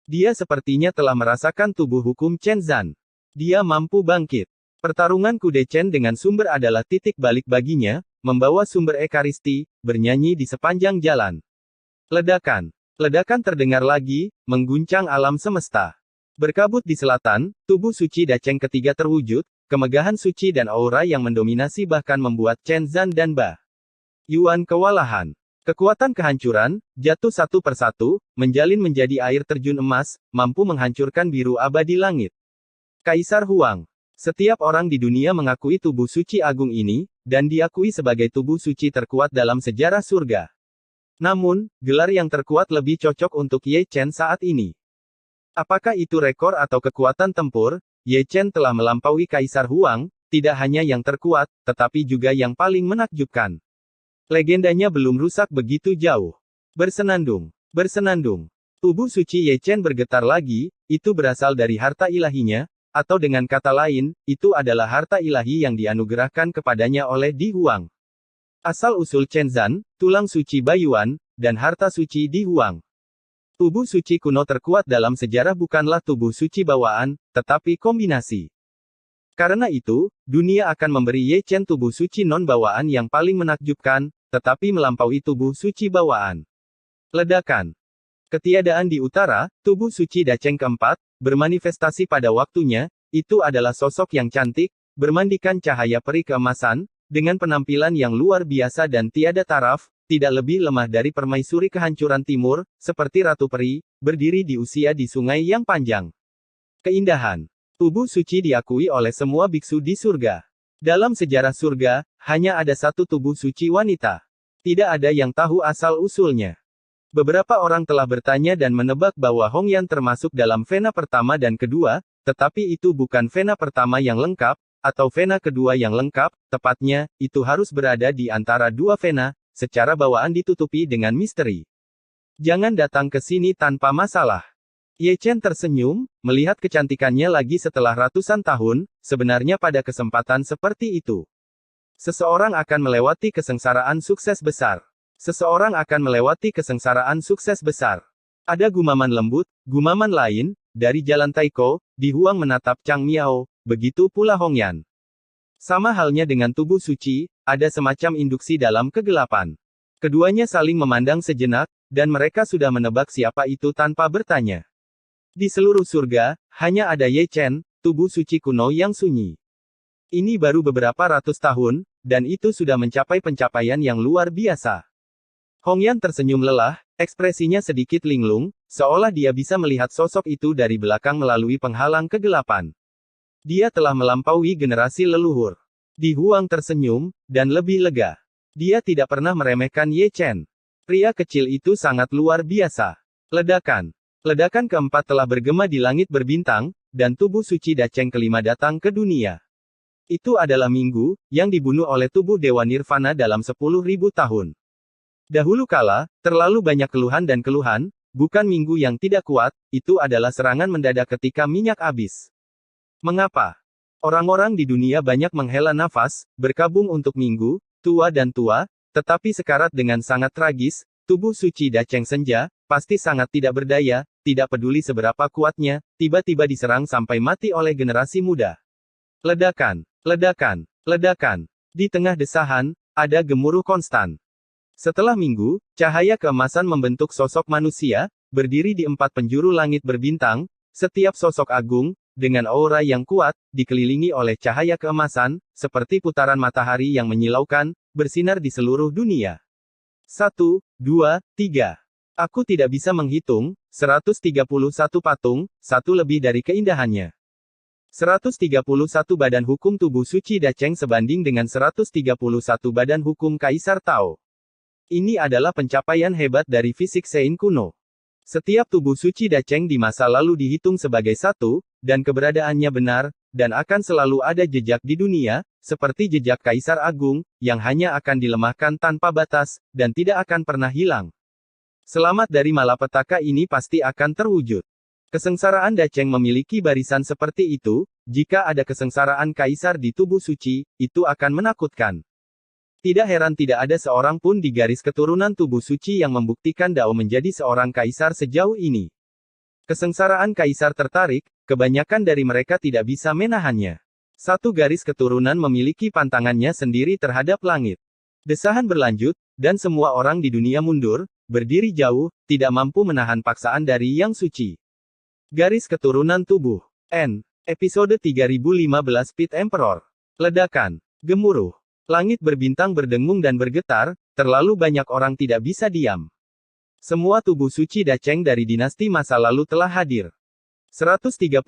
Dia sepertinya telah merasakan tubuh hukum Chen Zan. Dia mampu bangkit. Pertarungan kude Chen dengan sumber adalah titik balik baginya, membawa sumber ekaristi, bernyanyi di sepanjang jalan. Ledakan. Ledakan terdengar lagi, mengguncang alam semesta. Berkabut di selatan, tubuh suci Dacheng ketiga terwujud, kemegahan suci dan aura yang mendominasi bahkan membuat Chen Zan dan Bai Yuan kewalahan. Kekuatan kehancuran, jatuh satu persatu, menjalin menjadi air terjun emas, mampu menghancurkan biru abadi langit. Kaisar Huang. Setiap orang di dunia mengakui tubuh suci agung ini, dan diakui sebagai tubuh suci terkuat dalam sejarah surga. Namun, gelar yang terkuat lebih cocok untuk Ye Chen saat ini. Apakah itu rekor atau kekuatan tempur? Ye Chen telah melampaui Kaisar Huang, tidak hanya yang terkuat, tetapi juga yang paling menakjubkan. Legendanya belum rusak begitu jauh. Bersenandung. Bersenandung. Tubuh suci Ye Chen bergetar lagi, itu berasal dari harta ilahinya, atau dengan kata lain, itu adalah harta ilahi yang dianugerahkan kepadanya oleh Di Huang. Asal-usul Chen Zan, tulang suci Bai Yuan, dan harta suci Di Huang. Tubuh suci kuno terkuat dalam sejarah bukanlah tubuh suci bawaan, tetapi kombinasi. Karena itu, dunia akan memberi Ye Chen tubuh suci non-bawaan yang paling menakjubkan, tetapi melampaui tubuh suci bawaan. Ledakan. Ketiadaan di utara, tubuh suci Dacheng keempat, bermanifestasi pada waktunya, itu adalah sosok yang cantik, bermandikan cahaya peri keemasan, dengan penampilan yang luar biasa dan tiada taraf, tidak lebih lemah dari permaisuri kehancuran timur, seperti Ratu Peri, berdiri di usia di sungai yang panjang. Keindahan. Tubuh suci diakui oleh semua biksu di surga. Dalam sejarah surga, hanya ada satu tubuh suci wanita. Tidak ada yang tahu asal-usulnya. Beberapa orang telah bertanya dan menebak bahwa Hongyan termasuk dalam vena pertama dan kedua, tetapi itu bukan vena pertama yang lengkap, atau vena kedua yang lengkap, tepatnya, itu harus berada di antara dua vena, secara bawaan ditutupi dengan misteri. Jangan datang ke sini tanpa masalah. Ye Chen tersenyum, melihat kecantikannya lagi setelah ratusan tahun, sebenarnya pada kesempatan seperti itu. Seseorang akan melewati kesengsaraan sukses besar. Seseorang akan melewati kesengsaraan sukses besar. Ada gumaman lembut, gumaman lain, dari jalan Taiko, Di Huang menatap Chang Miao, begitu pula Hongyan. Sama halnya dengan tubuh suci, ada semacam induksi dalam kegelapan. Keduanya saling memandang sejenak, dan mereka sudah menebak siapa itu tanpa bertanya. Di seluruh surga, hanya ada Ye Chen, tubuh suci kuno yang sunyi. Ini baru beberapa ratus tahun, dan itu sudah mencapai pencapaian yang luar biasa. Hongyan tersenyum lelah, ekspresinya sedikit linglung, seolah dia bisa melihat sosok itu dari belakang melalui penghalang kegelapan. Dia telah melampaui generasi leluhur. Di Huang tersenyum, dan lebih lega. Dia tidak pernah meremehkan Ye Chen. Pria kecil itu sangat luar biasa. Ledakan. Ledakan keempat telah bergema di langit berbintang, dan tubuh suci Dacheng kelima datang ke dunia. Itu adalah Minggu, yang dibunuh oleh tubuh Dewa Nirvana dalam 10.000 tahun. Dahulu kala, terlalu banyak keluhan dan keluhan, bukan Minggu yang tidak kuat, itu adalah serangan mendadak ketika minyak habis. Mengapa? Orang-orang di dunia banyak menghela nafas, berkabung untuk Minggu, tua dan tua, tetapi sekarat dengan sangat tragis, tubuh suci Dacheng Senja, pasti sangat tidak berdaya, tidak peduli seberapa kuatnya, tiba-tiba diserang sampai mati oleh generasi muda. Ledakan, ledakan, ledakan. Di tengah desahan, ada gemuruh konstan. Setelah Minggu, cahaya keemasan membentuk sosok manusia, berdiri di 4 penjuru langit berbintang, setiap sosok agung, dengan aura yang kuat, dikelilingi oleh cahaya keemasan, seperti putaran matahari yang menyilaukan, bersinar di seluruh dunia. 1, 2, 3. Aku tidak bisa menghitung, 131 patung, satu lebih dari keindahannya. 131 badan hukum tubuh suci Dacheng sebanding dengan 131 badan hukum Kaisar Tao. Ini adalah pencapaian hebat dari fisik Sein kuno. Setiap tubuh suci Dacheng di masa lalu dihitung sebagai satu, dan keberadaannya benar, dan akan selalu ada jejak di dunia, seperti jejak Kaisar Agung, yang hanya akan dilemahkan tanpa batas, dan tidak akan pernah hilang. Selamat dari malapetaka ini pasti akan terwujud. Kesengsaraan Dacheng memiliki barisan seperti itu, jika ada kesengsaraan Kaisar di tubuh suci, itu akan menakutkan. Tidak heran tidak ada seorang pun di garis keturunan tubuh suci yang membuktikan Dao menjadi seorang Kaisar sejauh ini. Kesengsaraan Kaisar tertarik, kebanyakan dari mereka tidak bisa menahannya. Satu garis keturunan memiliki pantangannya sendiri terhadap langit. Desahan berlanjut, dan semua orang di dunia mundur, berdiri jauh, tidak mampu menahan paksaan dari Yang Suci. Garis keturunan tubuh. N. Episode 3015 Pit Emperor. Ledakan. Gemuruh. Langit berbintang berdengung dan bergetar, terlalu banyak orang tidak bisa diam. Semua tubuh suci Dacheng dari dinasti masa lalu telah hadir. 131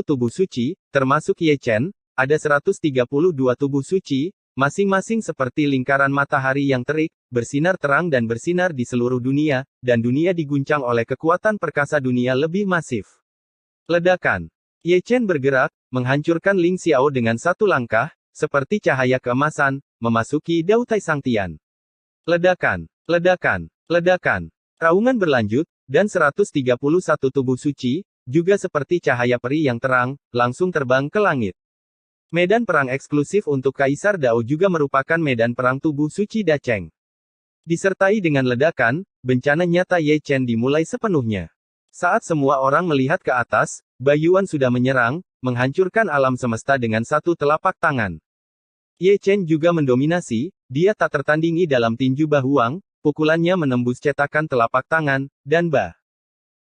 tubuh suci, termasuk Ye Chen, ada 132 tubuh suci, masing-masing seperti lingkaran matahari yang terik, bersinar terang dan bersinar di seluruh dunia, dan dunia diguncang oleh kekuatan perkasa dunia lebih masif. Ledakan. Ye Chen bergerak, menghancurkan Ling Xiao dengan satu langkah, seperti cahaya keemasan, memasuki Dao Tai Sangtian. Ledakan, ledakan, ledakan. Raungan berlanjut, dan 131 tubuh suci, juga seperti cahaya peri yang terang, langsung terbang ke langit. Medan perang eksklusif untuk Kaisar Dao juga merupakan medan perang tubuh suci Dacheng. Disertai dengan ledakan, bencana nyata Ye Chen dimulai sepenuhnya. Saat semua orang melihat ke atas, Baiyuan sudah menyerang, menghancurkan alam semesta dengan satu telapak tangan. Ye Chen juga mendominasi, dia tak tertandingi dalam tinju Bahuang, pukulannya menembus cetakan telapak tangan, dan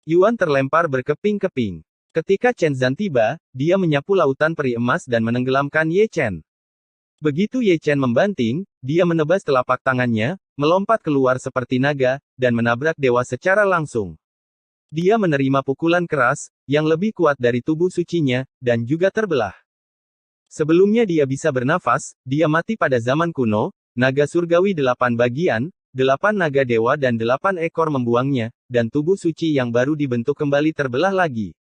Yuan terlempar berkeping-keping. Ketika Chen Zhan tiba, dia menyapu lautan peri emas dan menenggelamkan Ye Chen. Begitu Ye Chen membanting, dia menebas telapak tangannya, melompat keluar seperti naga, dan menabrak dewa secara langsung. Dia menerima pukulan keras, yang lebih kuat dari tubuh sucinya, dan juga terbelah. Sebelumnya dia bisa bernafas, dia mati pada zaman kuno, naga surgawi 8 bagian, 8 naga dewa dan 8 ekor membuangnya, dan tubuh suci yang baru dibentuk kembali terbelah lagi.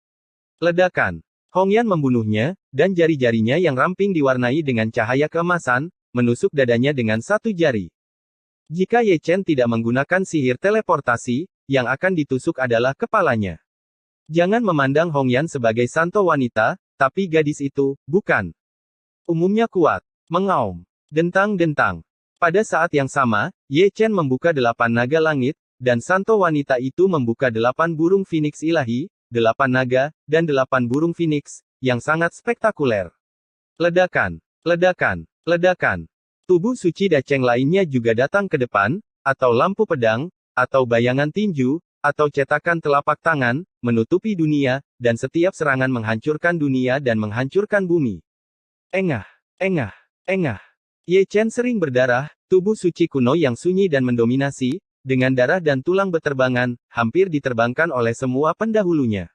Ledakan. Hongyan membunuhnya, dan jari-jarinya yang ramping diwarnai dengan cahaya keemasan, menusuk dadanya dengan satu jari. Jika Ye Chen tidak menggunakan sihir teleportasi, yang akan ditusuk adalah kepalanya. Jangan memandang Hongyan sebagai santo wanita, tapi gadis itu, bukan. Umumnya kuat. Mengaum. Dentang-dentang. Pada saat yang sama, Ye Chen membuka 8 naga langit, dan santo wanita itu membuka 8 burung phoenix ilahi, 8 naga, dan 8 burung phoenix, yang sangat spektakuler. Ledakan. Ledakan. Ledakan. Tubuh suci Dacheng lainnya juga datang ke depan, atau lampu pedang, atau bayangan tinju, atau cetakan telapak tangan, menutupi dunia, dan setiap serangan menghancurkan dunia dan menghancurkan bumi. Engah. Engah. Engah. Ye Chen sering berdarah, tubuh suci kuno yang sunyi dan mendominasi, dengan darah dan tulang beterbangan, hampir diterbangkan oleh semua pendahulunya.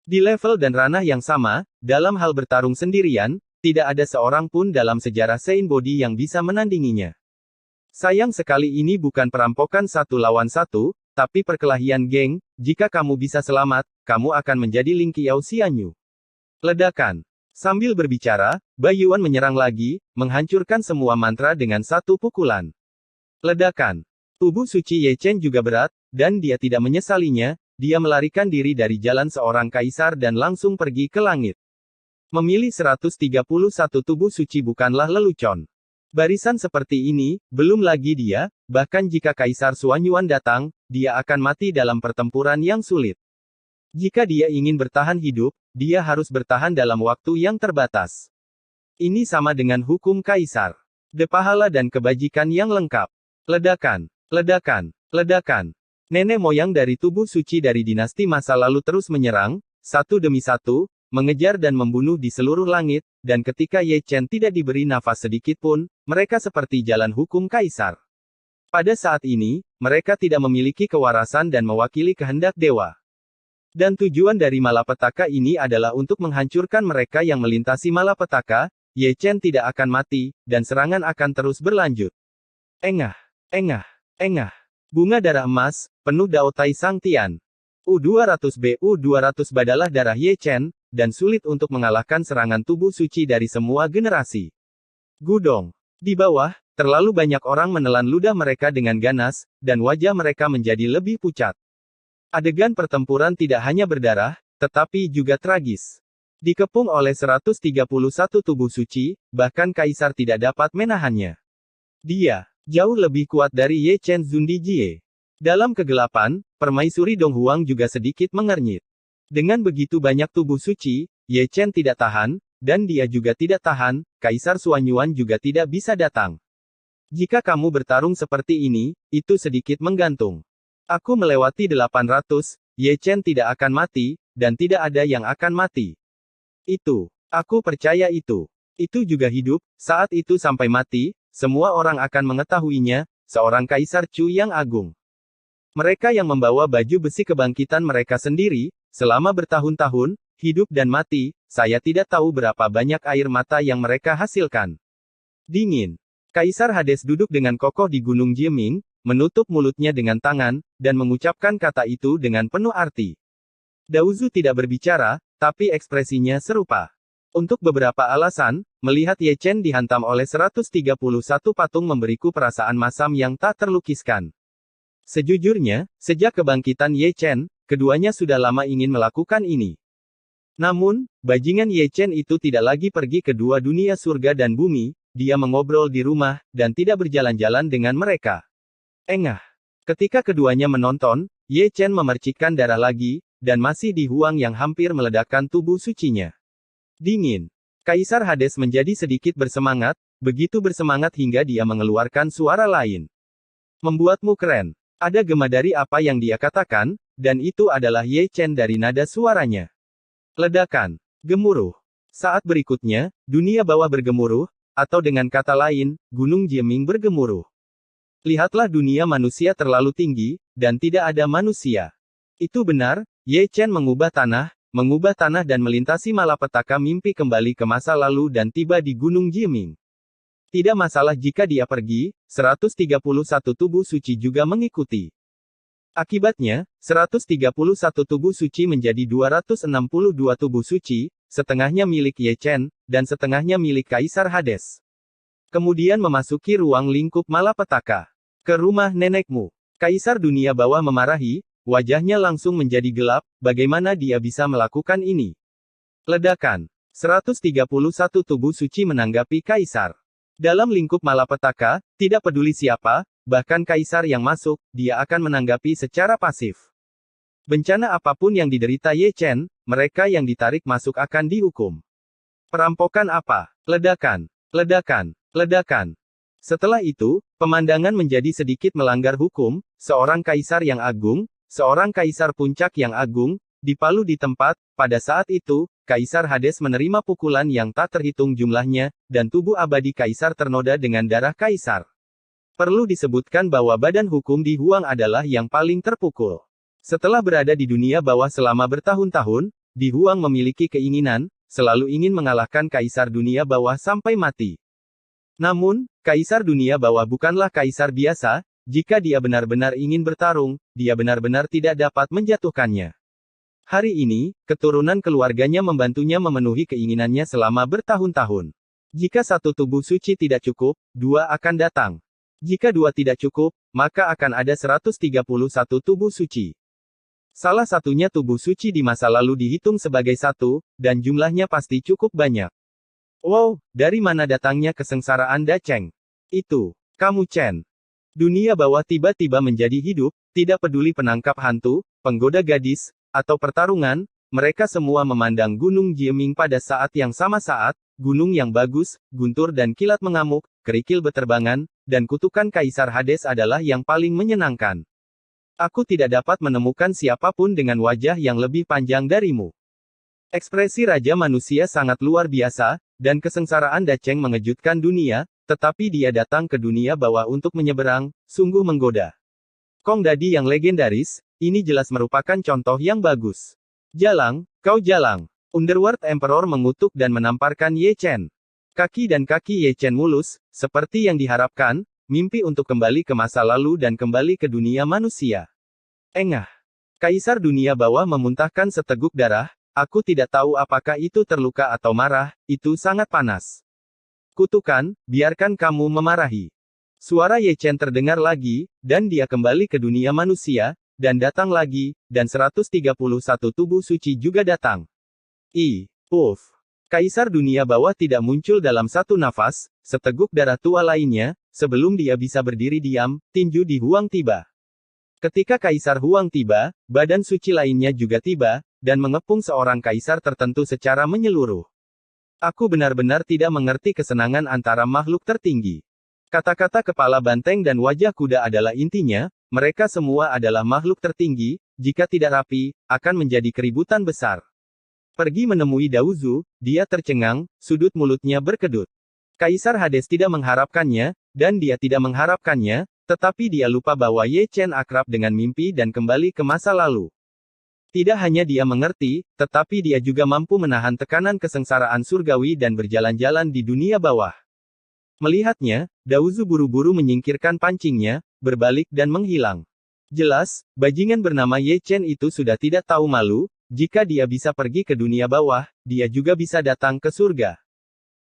Di level dan ranah yang sama, dalam hal bertarung sendirian, tidak ada seorang pun dalam sejarah Sein Body yang bisa menandinginya. Sayang sekali ini bukan perampokan 1 lawan 1, tapi perkelahian geng. Jika kamu bisa selamat, kamu akan menjadi Ling Qiao Xianyu. Ledakan. Sambil berbicara, Bai Yuan menyerang lagi, menghancurkan semua mantra dengan satu pukulan. Ledakan. Tubuh suci Ye Chen juga berat, dan dia tidak menyesalinya, dia melarikan diri dari jalan seorang kaisar dan langsung pergi ke langit. Memilih 131 tubuh suci bukanlah lelucon. Barisan seperti ini, belum lagi dia, bahkan jika Kaisar Xuanyuan datang, dia akan mati dalam pertempuran yang sulit. Jika dia ingin bertahan hidup, dia harus bertahan dalam waktu yang terbatas. Ini sama dengan hukum Kaisar. Pahala dan kebajikan yang lengkap. Ledakan. Ledakan. Ledakan. Nenek moyang dari tubuh suci dari dinasti masa lalu terus menyerang, satu demi satu, mengejar dan membunuh di seluruh langit, dan ketika Ye Chen tidak diberi nafas sedikit pun, mereka seperti jalan hukum Kaisar. Pada saat ini, mereka tidak memiliki kewarasan dan mewakili kehendak dewa. Dan tujuan dari malapetaka ini adalah untuk menghancurkan mereka yang melintasi malapetaka. Ye Chen tidak akan mati, dan serangan akan terus berlanjut. Engah. Engah. Engah. Bunga darah emas, penuh Dao Tai Sang Tian. U200B U200 badalah darah Ye Chen, dan sulit untuk mengalahkan serangan tubuh suci dari semua generasi. Gudong. Di bawah, terlalu banyak orang menelan ludah mereka dengan ganas, dan wajah mereka menjadi lebih pucat. Adegan pertempuran tidak hanya berdarah, tetapi juga tragis. Dikepung oleh 131 tubuh suci, bahkan Kaisar tidak dapat menahannya. Dia jauh lebih kuat dari Ye Chen Zundi Jie. Dalam kegelapan, permaisuri Dong Huang juga sedikit mengernyit. Dengan begitu banyak tubuh suci, Ye Chen tidak tahan, dan dia juga tidak tahan, Kaisar Xuanyuan juga tidak bisa datang. Jika kamu bertarung seperti ini, itu sedikit menggantung. Aku melewati 800, Ye Chen tidak akan mati, dan tidak ada yang akan mati. Aku percaya itu. Itu juga hidup, saat itu sampai mati, semua orang akan mengetahuinya, seorang Kaisar Chu yang agung. Mereka yang membawa baju besi kebangkitan mereka sendiri, selama bertahun-tahun, hidup dan mati, saya tidak tahu berapa banyak air mata yang mereka hasilkan. Dingin. Kaisar Hades duduk dengan kokoh di Gunung Jieming, menutup mulutnya dengan tangan, dan mengucapkan kata itu dengan penuh arti. Daozu tidak berbicara, tapi ekspresinya serupa. Untuk beberapa alasan, melihat Ye Chen dihantam oleh 131 patung memberiku perasaan masam yang tak terlukiskan. Sejujurnya, sejak kebangkitan Ye Chen, keduanya sudah lama ingin melakukan ini. Namun, bajingan Ye Chen itu tidak lagi pergi ke dua dunia surga dan bumi, dia mengobrol di rumah, dan tidak berjalan-jalan dengan mereka. Engah. Ketika keduanya menonton, Ye Chen memercikkan darah lagi, dan masih di Huang yang hampir meledakkan tubuh sucinya. Dingin. Kaisar Hades menjadi sedikit bersemangat, begitu bersemangat hingga dia mengeluarkan suara lain. Membuatmu keren. Ada gema dari apa yang dia katakan, dan itu adalah Ye Chen dari nada suaranya. Ledakan. Gemuruh. Saat berikutnya, dunia bawah bergemuruh, atau dengan kata lain, Gunung Jieming bergemuruh. Lihatlah dunia manusia terlalu tinggi, dan tidak ada manusia. Itu benar, Ye Chen mengubah tanah dan melintasi malapetaka mimpi kembali ke masa lalu dan tiba di Gunung Jiming. Tidak masalah jika dia pergi, 131 tubuh suci juga mengikuti. Akibatnya, 131 tubuh suci menjadi 262 tubuh suci, setengahnya milik Ye Chen, dan setengahnya milik Kaisar Hades. Kemudian memasuki ruang lingkup malapetaka. Ke rumah nenekmu. Kaisar dunia bawah memarahi, wajahnya langsung menjadi gelap, bagaimana dia bisa melakukan ini? Ledakan. 131 tubuh suci menanggapi Kaisar. Dalam lingkup malapetaka, tidak peduli siapa, bahkan Kaisar yang masuk, dia akan menanggapi secara pasif. Bencana apapun yang diderita Ye Chen, mereka yang ditarik masuk akan dihukum. Perampokan apa? Ledakan. Ledakan. Ledakan. Setelah itu, pemandangan menjadi sedikit melanggar hukum, seorang kaisar yang agung, seorang kaisar puncak yang agung, dipalu di tempat. Pada saat itu, Kaisar Hades menerima pukulan yang tak terhitung jumlahnya, dan tubuh abadi kaisar ternoda dengan darah kaisar. Perlu disebutkan bahwa badan hukum di Huang adalah yang paling terpukul. Setelah berada di dunia bawah selama bertahun-tahun, Di Huang memiliki keinginan, selalu ingin mengalahkan Kaisar dunia bawah sampai mati. Namun, Kaisar dunia bawah bukanlah kaisar biasa. Jika dia benar-benar ingin bertarung, dia benar-benar tidak dapat menjatuhkannya. Hari ini, keturunan keluarganya membantunya memenuhi keinginannya selama bertahun-tahun. Jika satu tubuh suci tidak cukup, dua akan datang. Jika dua tidak cukup, maka akan ada 131 tubuh suci. Salah satunya tubuh suci di masa lalu dihitung sebagai satu, dan jumlahnya pasti cukup banyak. Wow, dari mana datangnya kesengsaraan Dacheng? Itu, kamu Chen. Dunia bawah tiba-tiba menjadi hidup, tidak peduli penangkap hantu, penggoda gadis, atau pertarungan, mereka semua memandang Gunung Jieming pada saat yang sama saat, gunung yang bagus, guntur dan kilat mengamuk, kerikil beterbangan, dan kutukan Kaisar Hades adalah yang paling menyenangkan. Aku tidak dapat menemukan siapapun dengan wajah yang lebih panjang darimu. Ekspresi Raja Manusia sangat luar biasa, dan kesengsaraan Dacheng mengejutkan dunia, tetapi dia datang ke dunia bawah untuk menyeberang, sungguh menggoda. Kong Dadi yang legendaris, ini jelas merupakan contoh yang bagus. Jalang, kau jalang. Underworld Emperor mengutuk dan menamparkan Ye Chen. Kaki dan kaki Ye Chen mulus, seperti yang diharapkan, mimpi untuk kembali ke masa lalu dan kembali ke dunia manusia. Engah. Kaisar dunia bawah memuntahkan seteguk darah, aku tidak tahu apakah itu terluka atau marah, itu sangat panas. Kutukan, biarkan kamu memarahi. Suara Ye Chen terdengar lagi, dan dia kembali ke dunia manusia, dan datang lagi, dan 131 tubuh suci juga datang. Puff. Kaisar dunia bawah tidak muncul dalam satu nafas, seteguk darah tua lainnya, sebelum dia bisa berdiri diam, tinju di Huang tiba. Ketika Kaisar Huang tiba, badan suci lainnya juga tiba, dan mengepung seorang kaisar tertentu secara menyeluruh. Aku benar-benar tidak mengerti kesenangan antara makhluk tertinggi. Kata-kata kepala banteng dan wajah kuda adalah intinya, mereka semua adalah makhluk tertinggi, jika tidak rapi, akan menjadi keributan besar. Pergi menemui Daozu, dia tercengang, sudut mulutnya berkedut. Kaisar Hades tidak mengharapkannya, dan dia tidak mengharapkannya, tetapi dia lupa bahwa Ye Chen akrab dengan mimpi dan kembali ke masa lalu. Tidak hanya dia mengerti, tetapi dia juga mampu menahan tekanan kesengsaraan surgawi dan berjalan-jalan di dunia bawah. Melihatnya, Daozu buru-buru menyingkirkan pancingnya, berbalik dan menghilang. Jelas, bajingan bernama Ye Chen itu sudah tidak tahu malu, jika dia bisa pergi ke dunia bawah, dia juga bisa datang ke surga.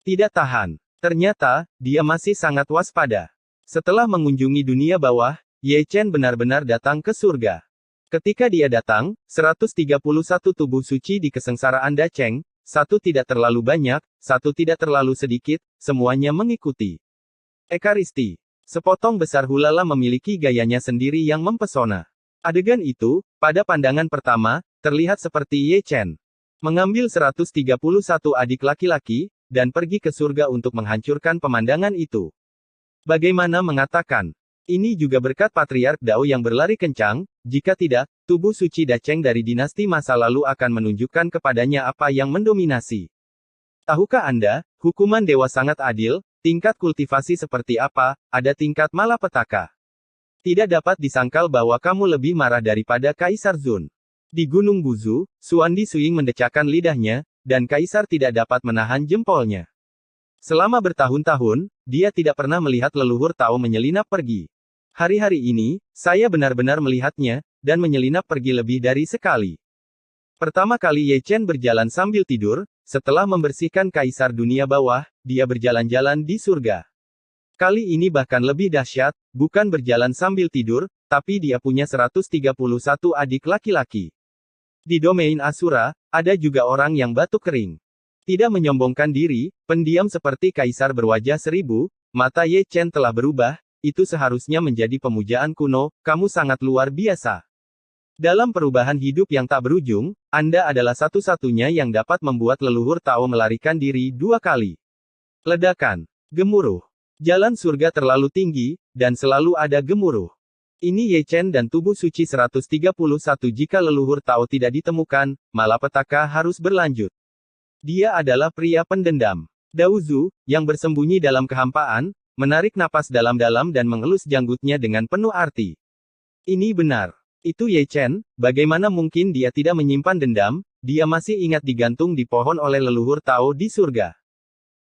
Tidak tahan. Ternyata, dia masih sangat waspada. Setelah mengunjungi dunia bawah, Ye Chen benar-benar datang ke surga. Ketika dia datang, 131 tubuh suci di kesengsaraan Dacheng, satu tidak terlalu banyak, satu tidak terlalu sedikit, semuanya mengikuti. Ekaristi. Sepotong besar hulala memiliki gayanya sendiri yang mempesona. Adegan itu, pada pandangan pertama, terlihat seperti Ye Chen mengambil 131 adik laki-laki, dan pergi ke surga untuk menghancurkan pemandangan itu. Bagaimana mengatakan? Ini juga berkat Patriark Dao yang berlari kencang, jika tidak, tubuh suci Dacheng dari dinasti masa lalu akan menunjukkan kepadanya apa yang mendominasi. Tahukah Anda, hukuman dewa sangat adil, tingkat kultivasi seperti apa, ada tingkat malapetaka. Tidak dapat disangkal bahwa kamu lebih marah daripada Kaisar Zun. Di Gunung Buzu, Suandi Suing mendecakkan lidahnya, dan Kaisar tidak dapat menahan jempolnya. Selama bertahun-tahun, dia tidak pernah melihat leluhur Tao menyelinap pergi. Hari-hari ini, saya benar-benar melihatnya, dan menyelinap pergi lebih dari sekali. Pertama kali Ye Chen berjalan sambil tidur, setelah membersihkan Kaisar Dunia Bawah, dia berjalan-jalan di surga. Kali ini bahkan lebih dahsyat, bukan berjalan sambil tidur, tapi dia punya 131 adik laki-laki. Di domain Asura, ada juga orang yang batuk kering. Tidak menyombongkan diri, pendiam seperti Kaisar berwajah 1000, mata Ye Chen telah berubah, itu seharusnya menjadi pemujaan kuno, kamu sangat luar biasa. Dalam perubahan hidup yang tak berujung, Anda adalah satu-satunya yang dapat membuat leluhur Tao melarikan diri 2 kali. Ledakan. Gemuruh. Jalan surga terlalu tinggi, dan selalu ada gemuruh. Ini Ye Chen dan tubuh suci 131 jika leluhur Tao tidak ditemukan, malapetaka harus berlanjut. Dia adalah pria pendendam. Daozu, yang bersembunyi dalam kehampaan, menarik napas dalam-dalam dan mengelus janggutnya dengan penuh arti. Ini benar. Itu Ye Chen, bagaimana mungkin dia tidak menyimpan dendam, dia masih ingat digantung di pohon oleh leluhur Tao di surga.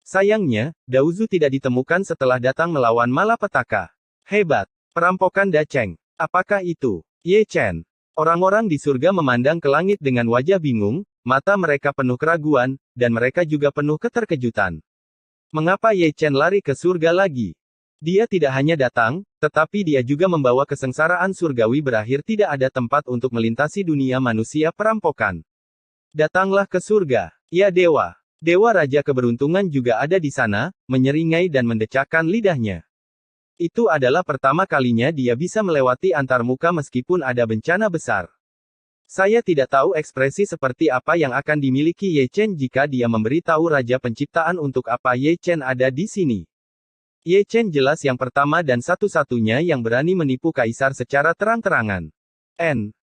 Sayangnya, Daozu tidak ditemukan setelah datang melawan malapetaka. Hebat. Perampokan Dacheng. Apakah itu Ye Chen? Orang-orang di surga memandang ke langit dengan wajah bingung, mata mereka penuh keraguan, dan mereka juga penuh keterkejutan. Mengapa Ye Chen lari ke surga lagi? Dia tidak hanya datang, tetapi dia juga membawa kesengsaraan surgawi berakhir tidak ada tempat untuk melintasi dunia manusia perampokan. Datanglah ke surga, ya dewa. Dewa Raja Keberuntungan juga ada di sana, menyeringai dan mendecakkan lidahnya. Itu adalah pertama kalinya dia bisa melewati antarmuka meskipun ada bencana besar. Saya tidak tahu ekspresi seperti apa yang akan dimiliki Ye Chen jika dia memberitahu Raja Penciptaan untuk apa Ye Chen ada di sini. Ye Chen jelas yang pertama dan satu-satunya yang berani menipu Kaisar secara terang-terangan.